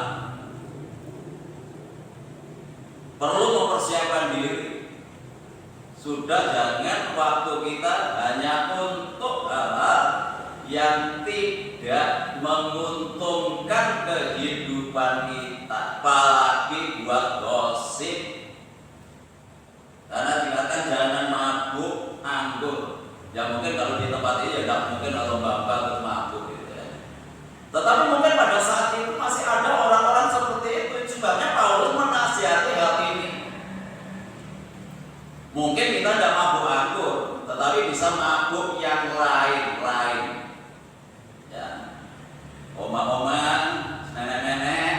Perlu mempersiapkan diri. Sudah, jangan waktu kita hanya untuk hal-hal yang tidak menguntungkan kehidupan kita, apalagi buat gosip. Karena dikatakan jangan mabuk anggur. Ya mungkin kalau di tempat ini ya tidak mungkin kalau bapak terus mabuk gitu ya. Tetapi mungkin pada saat itu masih ada orang-orang seperti itu. Sebabnya Paulus menasihati hal ini. Mungkin kita tidak mabuk anggur, tetapi bisa mabuk yang lain-lain. Ya, oma-oma, nenek-nenek,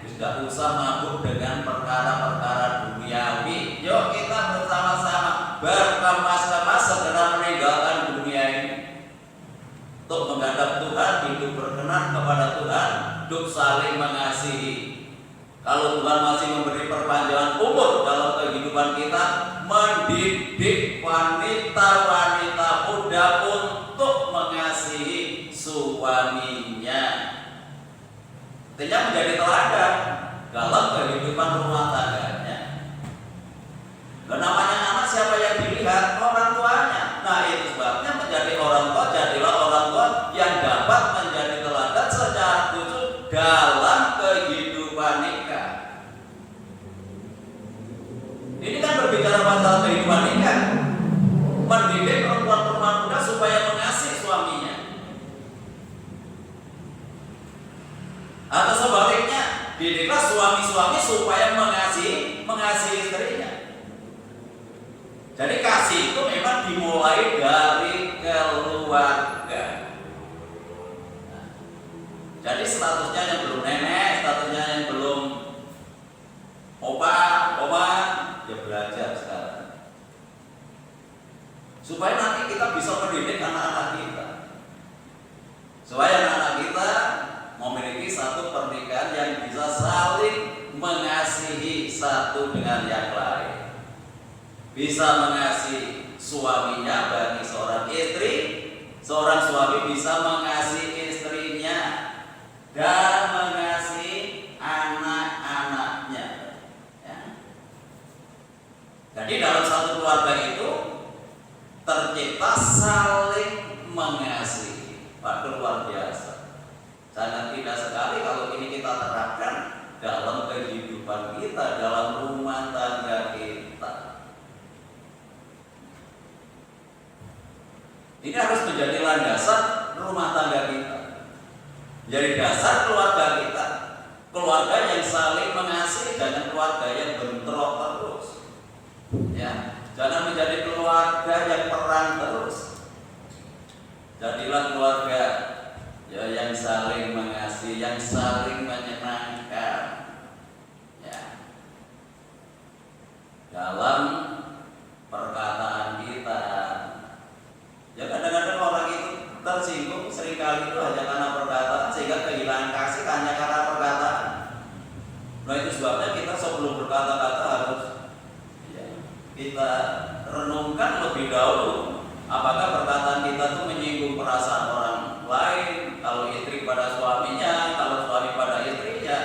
tidak usah mabuk dengan perkara-perkara duniawi. Yuk kita bersama-sama berkemas-kemas segera meninggalkan dunia ini untuk menghadap Tuhan, hidup berkenan kepada Tuhan, hidup saling mengasihi. Kalau Tuhan masih memberi perpanjangan umur dalam kehidupan kita, mendidik wanita-wanita muda untuk mengasihi suaminya. Artinya menjadi teladan dalam kehidupan rumah tangganya. Dan namanya anak siapa yang dilihat? Orang tuanya. Nah itu sebabnya menjadi orang tua, jadilah orang tua yang dapat menjadi teladan secara khusus dalam kehidupan nikah. Ini kan berbicara masalah kehidupan nikah, mendidik perempuan-perempuan muda supaya mengasihi suaminya. Atau sebaliknya, didiklah suami-suami supaya mengasihi istrinya. Jadi kasih itu memang dimulai dari keluarga. Nah, jadi statusnya yang belum nenek, statusnya yang belum opa, ya belajar sekarang. Supaya nanti kita bisa mendidik anak-anak kita. Supaya anak-anak kita memiliki satu pernikahan yang bisa saling mengasihi satu dengan yang lain. Bisa mengasihi suaminya bagi seorang istri, seorang suami bisa mengasihi istrinya dan mengasihi anak-anaknya. Ya. Jadi dalam satu keluarga itu tercipta saling mengasihi. Waduh, luar biasa. Sangat tidak sekali kalau ini kita terapkan dalam kehidupan kita, dalam rumah tangga kita. Ini harus menjadi landasan rumah tangga kita, jadi dasar keluarga kita. Keluarga yang saling mengasihi, jangan keluarga yang bentrok terus. Ya, jangan menjadi keluarga yang perang terus. Jadilah keluarga ya yang saling mengasihi, yang saling menyenangkan. Ya. Dalam perkataan kita. Ya kadang-kadang orang itu tersinggung seringkali itu hanya karena perkataan, sehingga kehilangan kasih hanya karena perkataan. Nah itu sebabnya kita sebelum berkata-kata harus ya, kita renungkan lebih dahulu apakah perkataan kita itu menyinggung perasaan orang lain, kalau istri pada suaminya, kalau suami pada istrinya.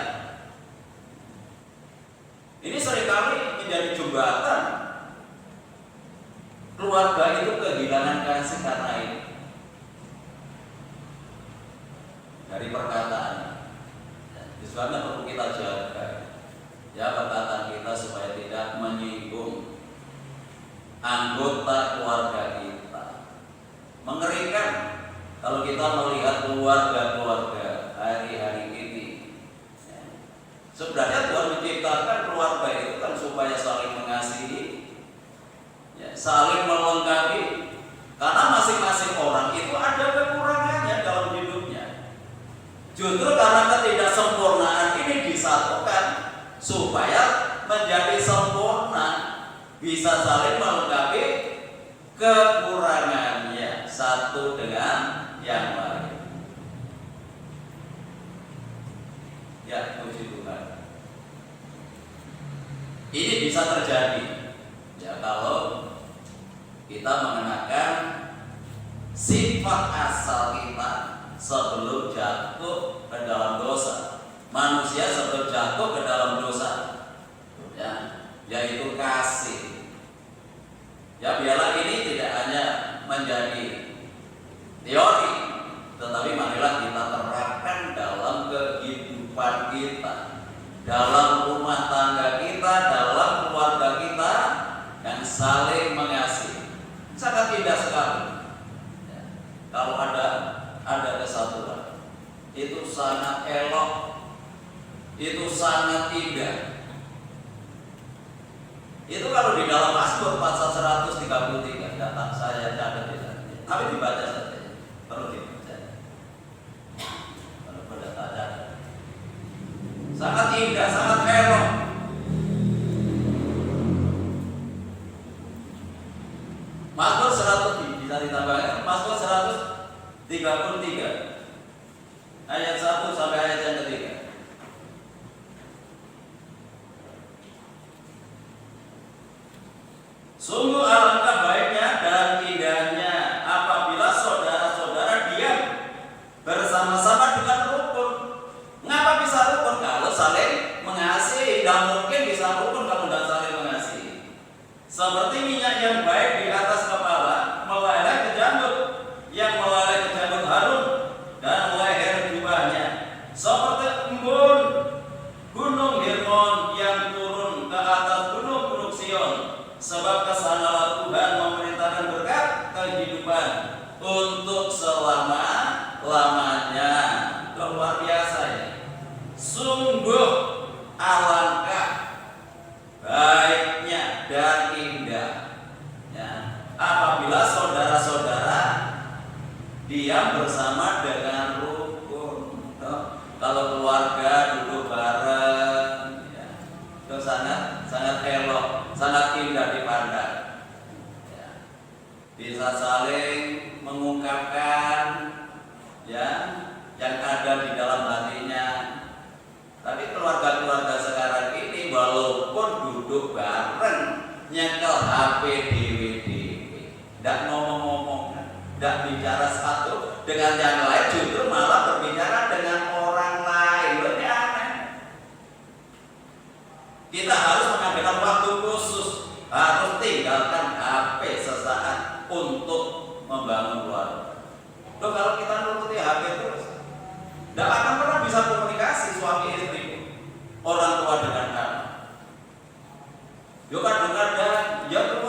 Ini seringkali menjadi jembatan perlu kita jaga ya perkataan kita supaya tidak menyinggung anggota keluarga kita. Mengerikan kalau kita melihat keluarga-keluarga hari-hari ini. Sebenarnya Tuhan menciptakan keluarga itu kan supaya saling mengasihi, ya, saling melengkapi. Karena masing-masing orang itu ada kekurangannya dalam hidupnya. Justru karena ketidaksempurnaan ini disatukan supaya menjadi sempurna, bisa saling melengkapi kekurangannya satu dengan yang lain. Ya, puji Tuhan. Ini bisa terjadi ya kalau kita mengenakan sifat asal kita sebelum jatuh ke dalam dosa. Manusia sebelum jatuh ke dalam dosa, ya, yaitu kasih. Ya, biarlah ini tidak hanya menjadi teori, tetapi marilah kita terapkan dalam kehidupan kita, dalam rumah tangga kita, dalam keluarga kita yang saling mengasihi. Sangat indah sekali ya, kalau ada kesatuan, itu sangat elok, itu sangat indah. Itu kalau di dalam Mazmur pasal 133, data saya catat di sana, tapi dibaca saja, perlu dibaca. Kalau data catat, sangat indah, sangat elok. Mazmur 100 bisa ditambahkan. Mazmur 133 ayat 1 sampai ayat yang ketiga. Sungguh alangkah baiknya dan indahnya apabila saudara-saudara diam bersama-sama dengan rukun. Mengapa bisa rukun? Kalau saling mengasihi. Dan mungkin bisa rukun kalau tidak saling mengasihi. Seperti minyak yang baik di atas kepala melalui ke janggut, yang melalui ke janggut Harun dan leher jubahnya. Seperti embun gunung Hermon yang turun ke atas gunung-gunung Sion. Sebab kesanalah Tuhan memerintahkan berkat kehidupan untuk selama-lamanya. Luar biasa ya. Sungguh alangkah baiknya dan indah ya, apabila saudara-saudara diam bersama dengan rukun. Kalau keluarga duduk bareng ya, itu sangat elok, sangat indah dipandang ya. Bisa saling mengungkapkan ya yang ada di dalam hatinya. Tapi keluarga-keluarga sekarang ini walaupun duduk bareng nyekel HP dewe-dewe, tidak ngomong-ngomong, tidak bicara satu dengan yang lain, justru malah berbicara dengan orang lain. Ini aneh. Kita harus mengambil waktu khusus, harus tinggalkan HP sesaat untuk membangun keluarga. Loh, kalau kita nuruti HP terus, tidak akan pernah bisa komunikasi suami istri, orang tua dengan anak. Yuk kadang-kadang ya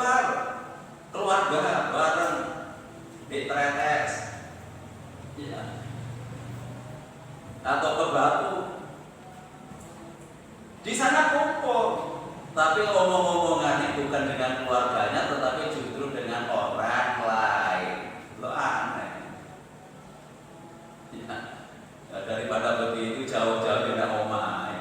keluarga bareng di Tretes ya, atau ke Batu. Di sana kumpul, tapi omong-omongannya bukan dengan keluarganya, tetapi justru dengan orang lain. Lo aneh. Ya, daripada begitu jauh-jauh tidak omah.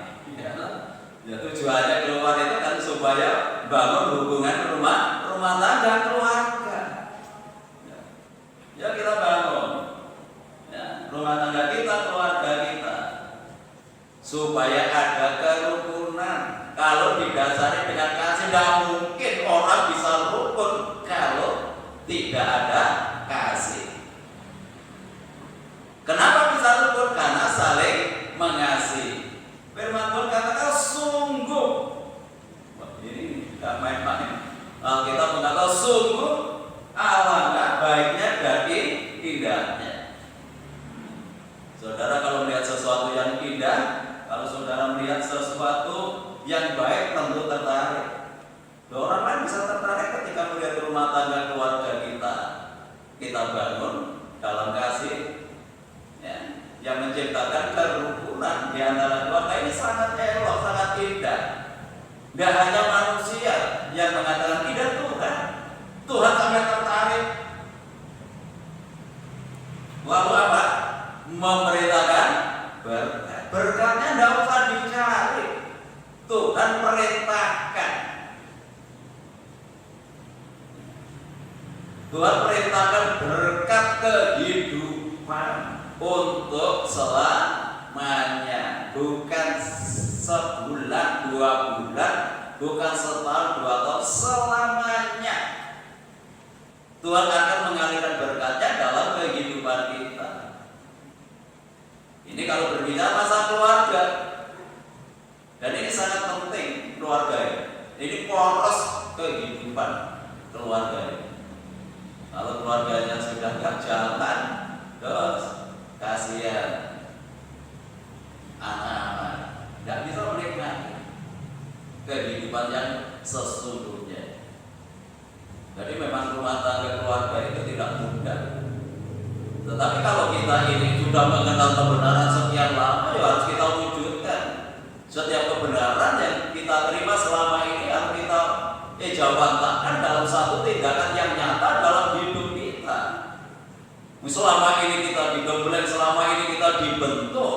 Ya, tujuannya keluar itu kan supaya bangun hubungan rumah tangga keluarga. Ya kita bangun ya, rumah tangga kita, keluarga kita, supaya ada kerukunan. Kalau didasari dengan kasih, tidak mungkin orang bisa rukun kalau tidak ada kasih. Kenapa bisa rukun? Karena saling mengasihi. Firman Tuhan katakan sungguh, ini tidak main-main. Kita mengatakan sungguh alangkah baiknya dan indahnya. Saudara kalau melihat sesuatu yang indah, kalau saudara melihat melihat sesuatu yang baik tentu tertarik. Orang lain bisa tertarik ketika melihat rumah tangga keluarga kita. Kita bangun dalam kasih, ya, yang menciptakan kerukunan di antara keluarga ini sangat elok, sangat indah. Tidak hanya manusia yang mengatakan tidak, Tuhan sangat tertarik. Lalu apa? Memerintahkan berkat. Berkatnya tidak usah dicari, Tuhan perintahkan. Tuhan perintahkan berkat kehidupan untuk selamanya, bukan sebulan, 2 bulan, bukan setahun, 2 tahun, selamanya. Tuhan akan mengalirkan berkatnya dalam kehidupan kita. Ini kalau berbicara masa keluarga, dan ini sangat penting keluarga ini poros kehidupan keluarga ini. Kalau keluarganya sudah gak jalan, terus kasihan anak-anak gak bisa menikmati kehidupan yang sesungguhnya. Jadi memang rumah tangga keluarga itu tidak mudah. Tetapi kalau kita ini sudah mengenal kebenaran sekian lama, ya harus kita wujudkan. Setiap kebenaran yang kita terima selama ini harus kita jawabkan dalam satu tindakan yang nyata dalam hidup kita. Selama ini kita digembleng, selama ini kita dibentuk,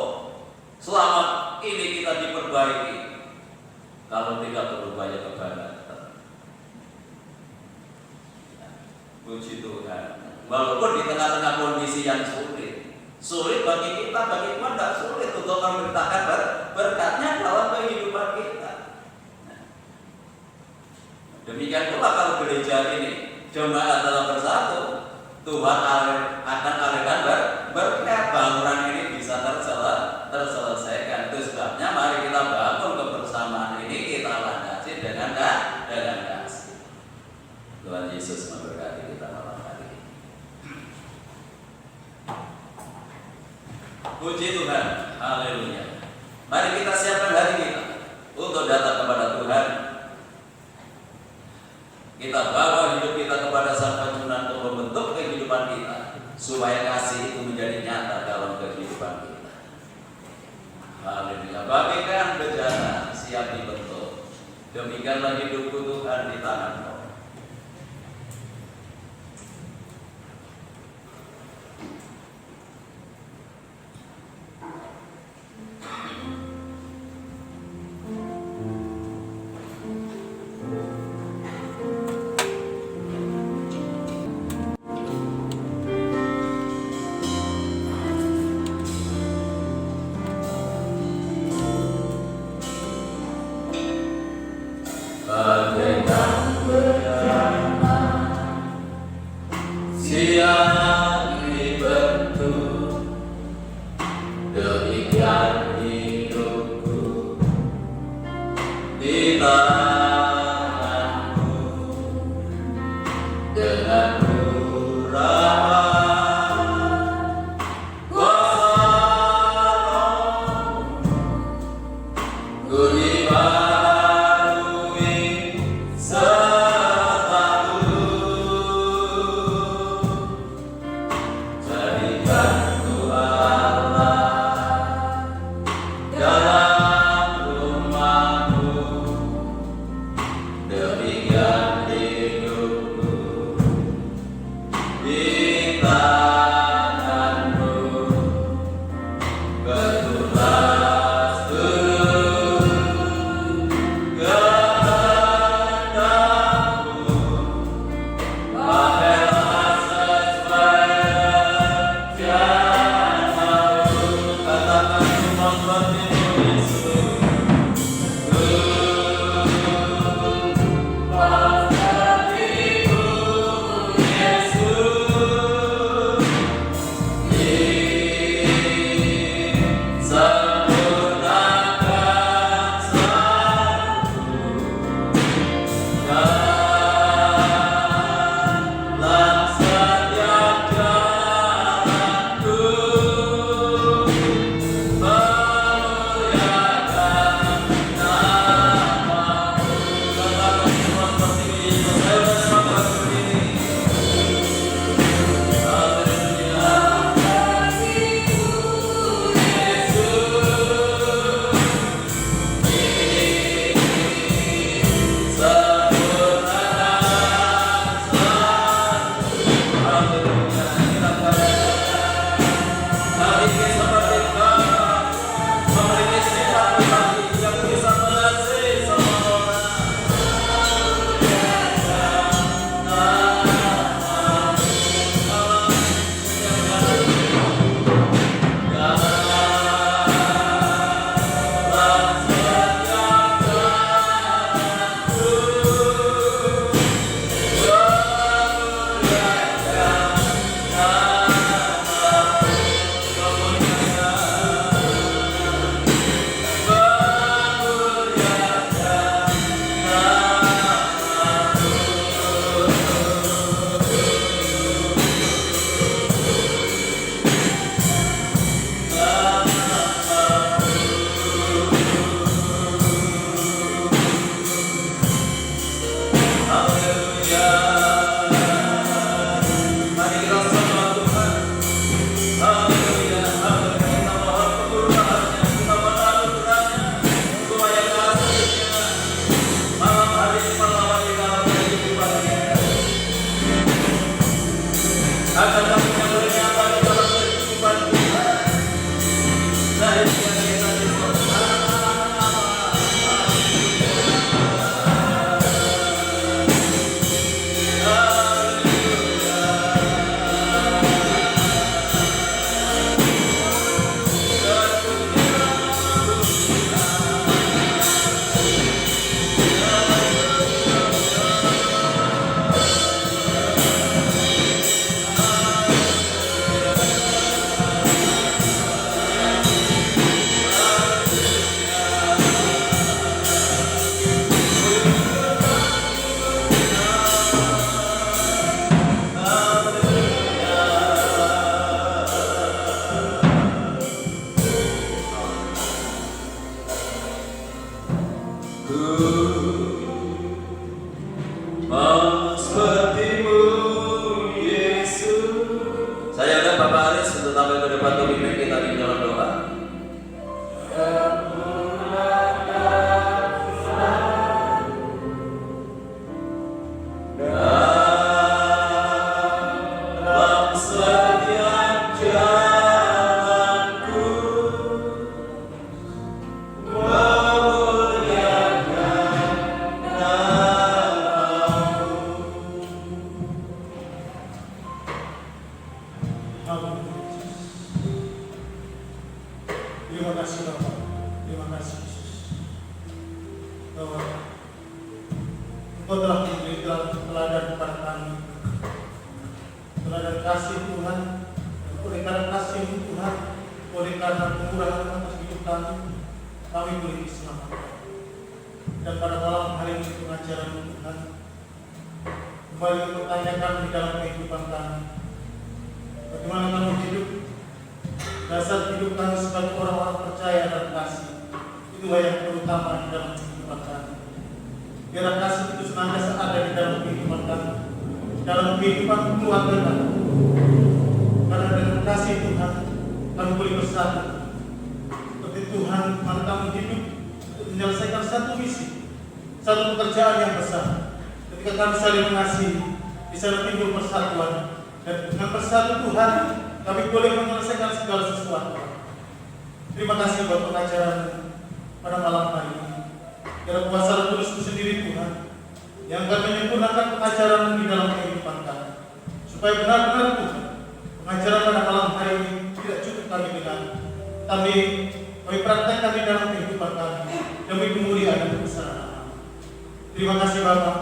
selama ini kita diperbaiki. Kalau tidak berubahnya kebangetan. Puji Tuhan. Walaupun di tengah-tengah kondisi yang sulit bagi kita, bagi Tuhan tidak sulit untuk memerintahkan berkatnya dalam kehidupan kita. Demikian pula kalau gereja ini jemaat dalam bersatu, Tuhan akan alirkan berkat, bangunan ini bisa terselesaikan. Itu sebabnya mari kita bangun kebersamaan ini, kita landasi dengan kasih. Tuhan Yesus memberkati kita malam hari ini. Puji Tuhan, haleluya. Mari kita siapkan hati kita untuk datang kepada Tuhan. Kita bawa hidup kita kepada Sang Penjunan untuk membentuk kehidupan kita, supaya kasih itu menjadi nyata dalam kehidupan kita. Haleluya. Bagikan bejana siap dibentuk. Demikianlah hidupku Tuhan di tangan-Mu. Mau sepertimu, Yesus. Saya undang Bapak Aris untuk tampil ke depan untuk pimpin kita di dalam doa. Dalam setiap jalanku memuliakan namamu. Terima kasih Bapak, terima kasih Yesus. Bahwa Engkau telah memberikan teladan kepada kami, teladan kasih Tuhan. Oleh karena kasih Tuhan, oleh karena kemurahan atas hidup kami boleh diselamatkan. Dan pada malam hari ini pengajaran Tuhan kembali mempertanyakan di dalam kehidupan kami, bagaimana kami hidup. Dasar hidup kami sebagai orang-orang percaya dan kasih, itulah yang terutama di dalam kehidupan kami. Biar kasih itu senantiasa ada di dalam kehidupan kami, dalam kehidupan keluarga kami. Karena dengan kasih Tuhan, kami boleh bersatu. Seperti Tuhan, mana kami hidup untuk menyelesaikan satu misi, satu pekerjaan yang besar. Ketika kami saling mengasihi, di sana timbul persatuan. Dan dengan bersatu Tuhan, kami boleh menyelesaikan segala sesuatu. Terima kasih buat pengajaran pada malam hari ini. Biar kuasa Tuhan sendiri Tuhan yang akan menyempurnakan pengajaran di dalam kehidupan kami, supaya benar-benar Tuhan pengajaran pada malam hari ini tidak cukup kami dengar, tapi kami praktekkan di dalam kehidupan kami demi kemuliaan dan kebesaran nama. Terima kasih Bapak,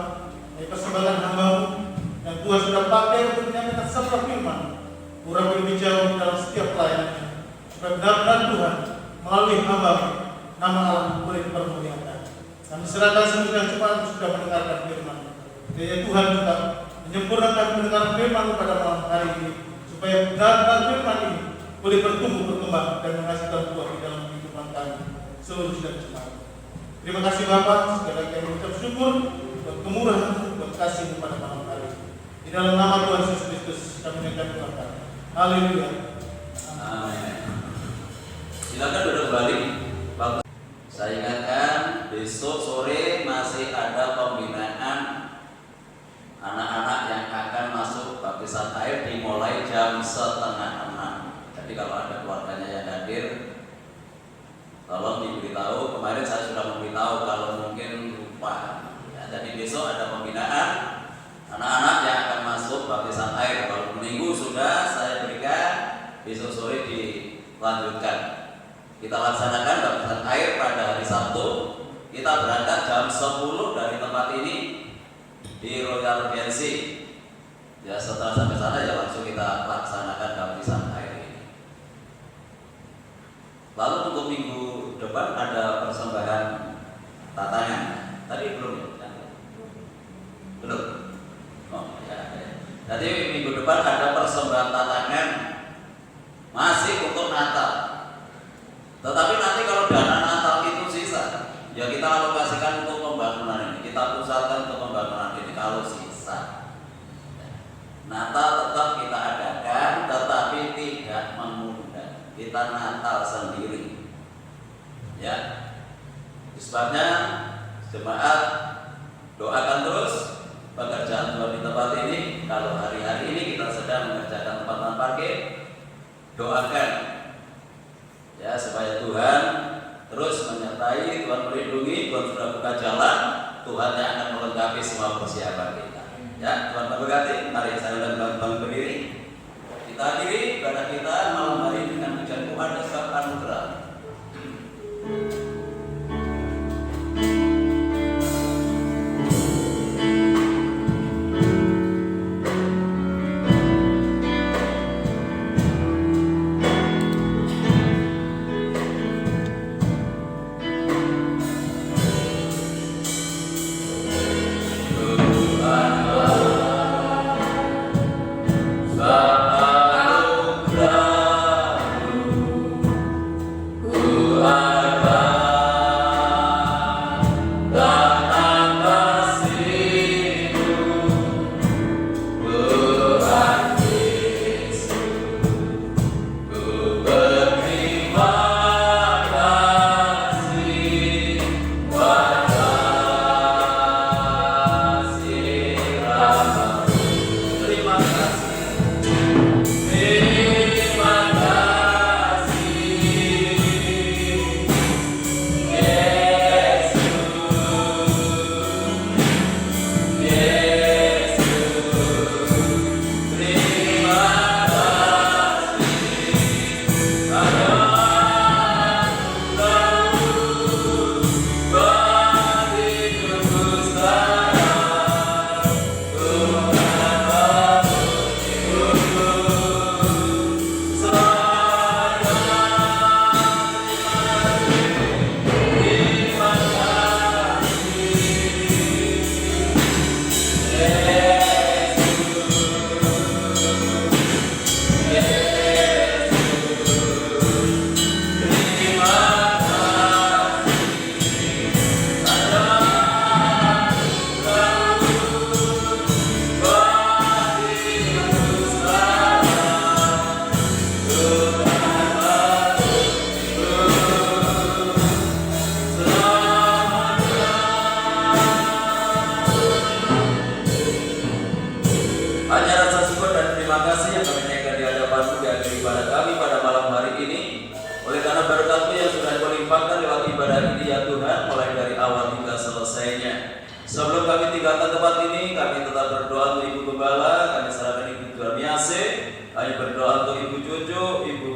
dari persembahkan hamba-Mu yang Tuhan sudah pakai untuk menyampaikan sabda firman. Kurang lebih jauh dalam setiap pelayanannya, supaya benar-benar Tuhan melalui hamba-Mu nama Allah boleh dipermuliakan. Kami serahkan seluruh yang cepat sudah mendengarkan firman. Biar Tuhan juga menyempurnakan pendengaran firman pada malam hari ini, supaya benar-benar firman ini boleh bertumbuh, berkembang dan menghasilkan buah di dalam kehidupan kami seluruh dan cepat. Terima kasih Bapak, sekali lagi kami mengucap syukur buat kemurahan-Mu, buat kasih-Mu pada malam hari ini. Di dalam nama Tuhan Yesus Kristus kami mengucapkan haleluya. Amin. Silakan duduk kembali. Bapak, saya ingatkan besok sore masih ada pembinaan anak-anak yang akan masuk baptisan air dimulai jam 5:30. Jadi kalau ada keluarganya yang hadir, tolong diberitahu. Kemarin saya sudah memberitahu, kalau mungkin lupa. Ya, jadi besok ada pembinaan anak-anak yang akan masuk baptisan air. Kalau minggu sudah saya berikan, besok sore dilanjutkan. Kita laksanakan baptisan air pada hari Sabtu. Kita berangkat jam 10 dari tempat ini di Royal Regency. Ya, setelah sampai sana ya langsung kita laksanakan baptisan air ini. Lalu untuk minggu depan ada persembahan tatangan. Tadi belum ya? Belum. Oh, ya. Jadi minggu depan ada persembahan tatangan masih untuk Natal. Tetapi nanti kalau dana Natal itu sisa, ya kita alokasikan untuk pembangunan ini. Kita pusatkan untuk pembangunan ini kalau sisa. Natal tetap kita adakan, tetapi tidak mengundang. Kita Natal sendiri. Ya. Sebabnya jemaat doakan terus pekerjaan Tuhan di tempat ini. Kalau hari-hari ini kita sedang mengerjakan tempat parkir, doakan ya supaya Tuhan terus menyertai, Tuhan melindungi, Tuhan sudah buka jalan, Tuhan yang akan melengkapi semua persiapan kita. Ya, Tuhan memberkati. Mari saya undang teman-teman berdiri. Kita akhiri ibadah kita malam hari dengan pujian Tuhan dan sebab anugerah. Anugerah meninggalkan tempat ini, kami tetap berdoa untuk Ibu Gembala, kami serahkan Ibu Juamiase, kami berdoa untuk Ibu Jojo, Ibu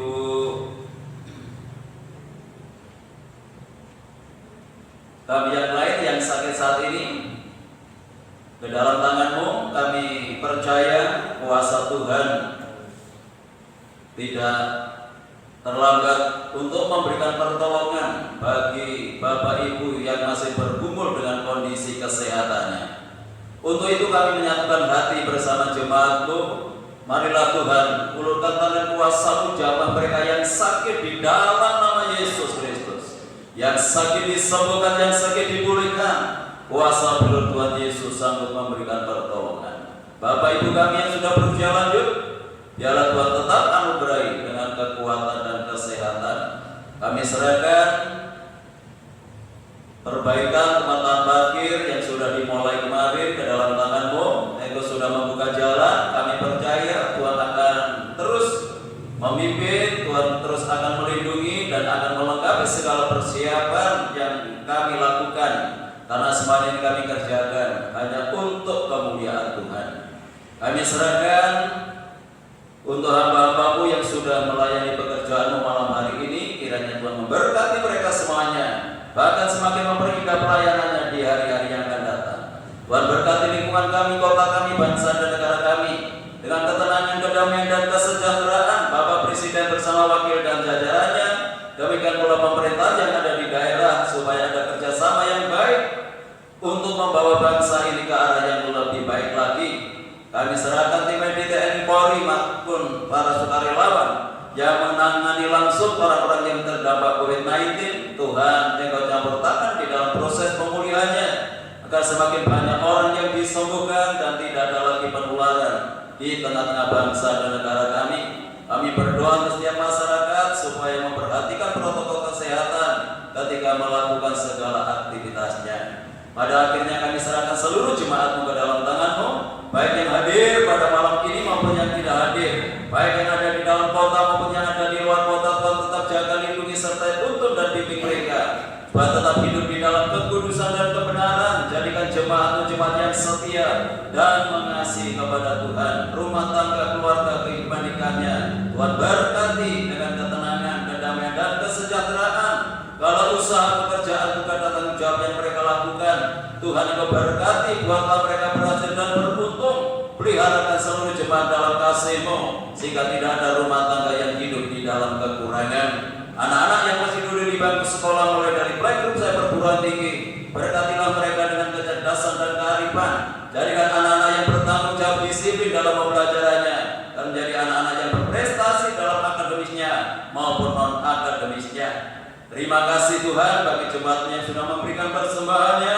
kami yang lain yang sakit saat ini. Ke dalam tangan-Mu kami percaya kuasa Tuhan tidak terlambat untuk memberikan pertolongan bagi Bapak Ibu yang masih bergumul dengan kondisi kesehatannya. Untuk itu kami menyatukan hati bersama jemaat-Mu. Marilah Tuhan, ulurkan tangan kuasa-Mu jamah mereka yang sakit di dalam nama Yesus Kristus. Yang sakit disembuhkan, yang sakit dipulihkan. Kuasa belut Tuhan Yesus sanggup memberikan pertolongan. Bapak Ibu kami yang sudah berusia lanjut, biarlah Tuhan tetap anugerahi dengan kekuatan dan kesehatan. Kami serahkan perbaikan pemetaan parkir yang sudah dimulai kemarin ke dalam tangan-Mu. Engkau sudah membuka jalan. Kami percaya Tuhan akan terus memimpin, Tuhan terus akan melindungi dan akan melengkapi segala persiapan yang kami lakukan. Karena semua ini kami kerjakan hanya untuk kemuliaan Tuhan. Kami serahkan untuk hamba-hamba-Mu yang sudah melayani pekerjaan-Mu malam hari ini, kiranya Tuhan memberkati mereka semuanya, bahkan semakin memperindah pelayanannya di hari-hari yang akan datang. Tuhan berkati lingkungan kami, kota kami, bangsa dan negara kami, dengan ketenangan, kedamaian dan kesejahteraan. Bapak Presiden bersama wakil dan jajarannya, demikian pula pemerintah yang ada di daerah, supaya ada kerjasama yang baik untuk membawa bangsa ini ke arah yang lebih baik lagi. Kami serahkan tim medis TNI Polri maupun para sukarelawan yang menangani langsung orang-orang yang terdampak COVID-19. Tuhan, Engkau campur tangan di dalam proses pemulihannya, agar semakin banyak orang yang disembuhkan dan tidak ada lagi penularan di tengah-tengah bangsa dan negara kami. Kami berdoa untuk setiap masyarakat supaya memperhatikan protokol kesehatan ketika melakukan segala aktivitasnya. Pada akhirnya kami serahkan seluruh jemaat-Mu ke dalam tangan-Mu, baik yang hadir pada malam ini maupun yang tidak hadir, baik yang ada di dalam kota maupun yang ada di luar kota. Tuhan tetap jaga, lindungi serta tuntun dan bimbing mereka, Tuhan tetap hidup di dalam kekudusan dan kebenaran. Jadikan jemaat-Mu jemaat yang setia dan mengasihi kepada Tuhan. Rumah tangga, keluarga, kehidupan nikahnya Tuhan berkati dengan ketenangan, kedamaian dan kesejahteraan. Kalau usaha pekerjaan bukan tanggung jawab yang mereka lakukan, Tuhan Engkau berkati, buatlah mereka berhasil dan beruntung. Peliharakan seluruh jemaat dalam kasih-Mu, sehingga tidak ada rumah tangga yang hidup di dalam kekurangan. Anak-anak yang masih duduk di bangku sekolah mulai dari playgroup sampai perguruan tinggi, berkatilah mereka dengan kecerdasan dan kearifan. Jadikan anak-anak yang bertanggung jawab disiplin dalam pembelajarannya, dan menjadi anak-anak yang berprestasi dalam akademisnya maupun non-akademisnya. Terima kasih Tuhan bagi jemaat-Nya yang sudah memberikan persembahannya,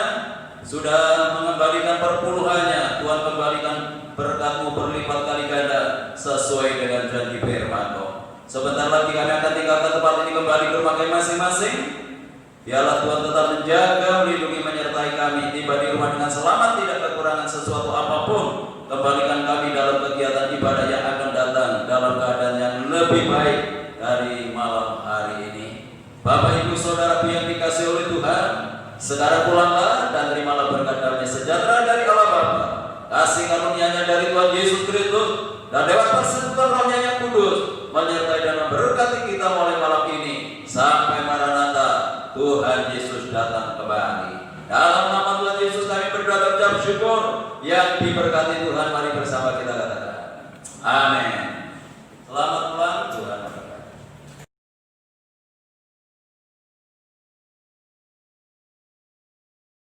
sudah mengembalikan perpuluhannya. Tuhan kembalikan berkat-Mu berlipat kali ganda sesuai dengan janji firman-Mu. Sebentar lagi kami akan tinggalkan tempat ini kembali ke rumah kami masing-masing. Biarlah Tuhan tetap menjaga, melindungi, menyertai kami. Tiba di rumah dengan selamat, tidak kekurangan sesuatu apapun. Kembalikan kami dalam kegiatan ibadah yang akan datang dalam keadaan yang lebih baik dari malam hari ini. Bapak Ibu Saudaraku yang dikasihi oleh Tuhan, sekarang pulanglah dan terimalah berkat damai sejahtera dari Allah Bapa, kasih karunia-Nya dari Tuhan Yesus Kristus, dan dewan persekutuan Roh-Nya yang kudus menyertai dan memberkati kita mulai malam ini sampai Maranatha, Tuhan Yesus datang kembali. Dalam nama Tuhan Yesus kami berdoa dan ucap syukur. Yang diberkati Tuhan, mari bersama kita katakan amin.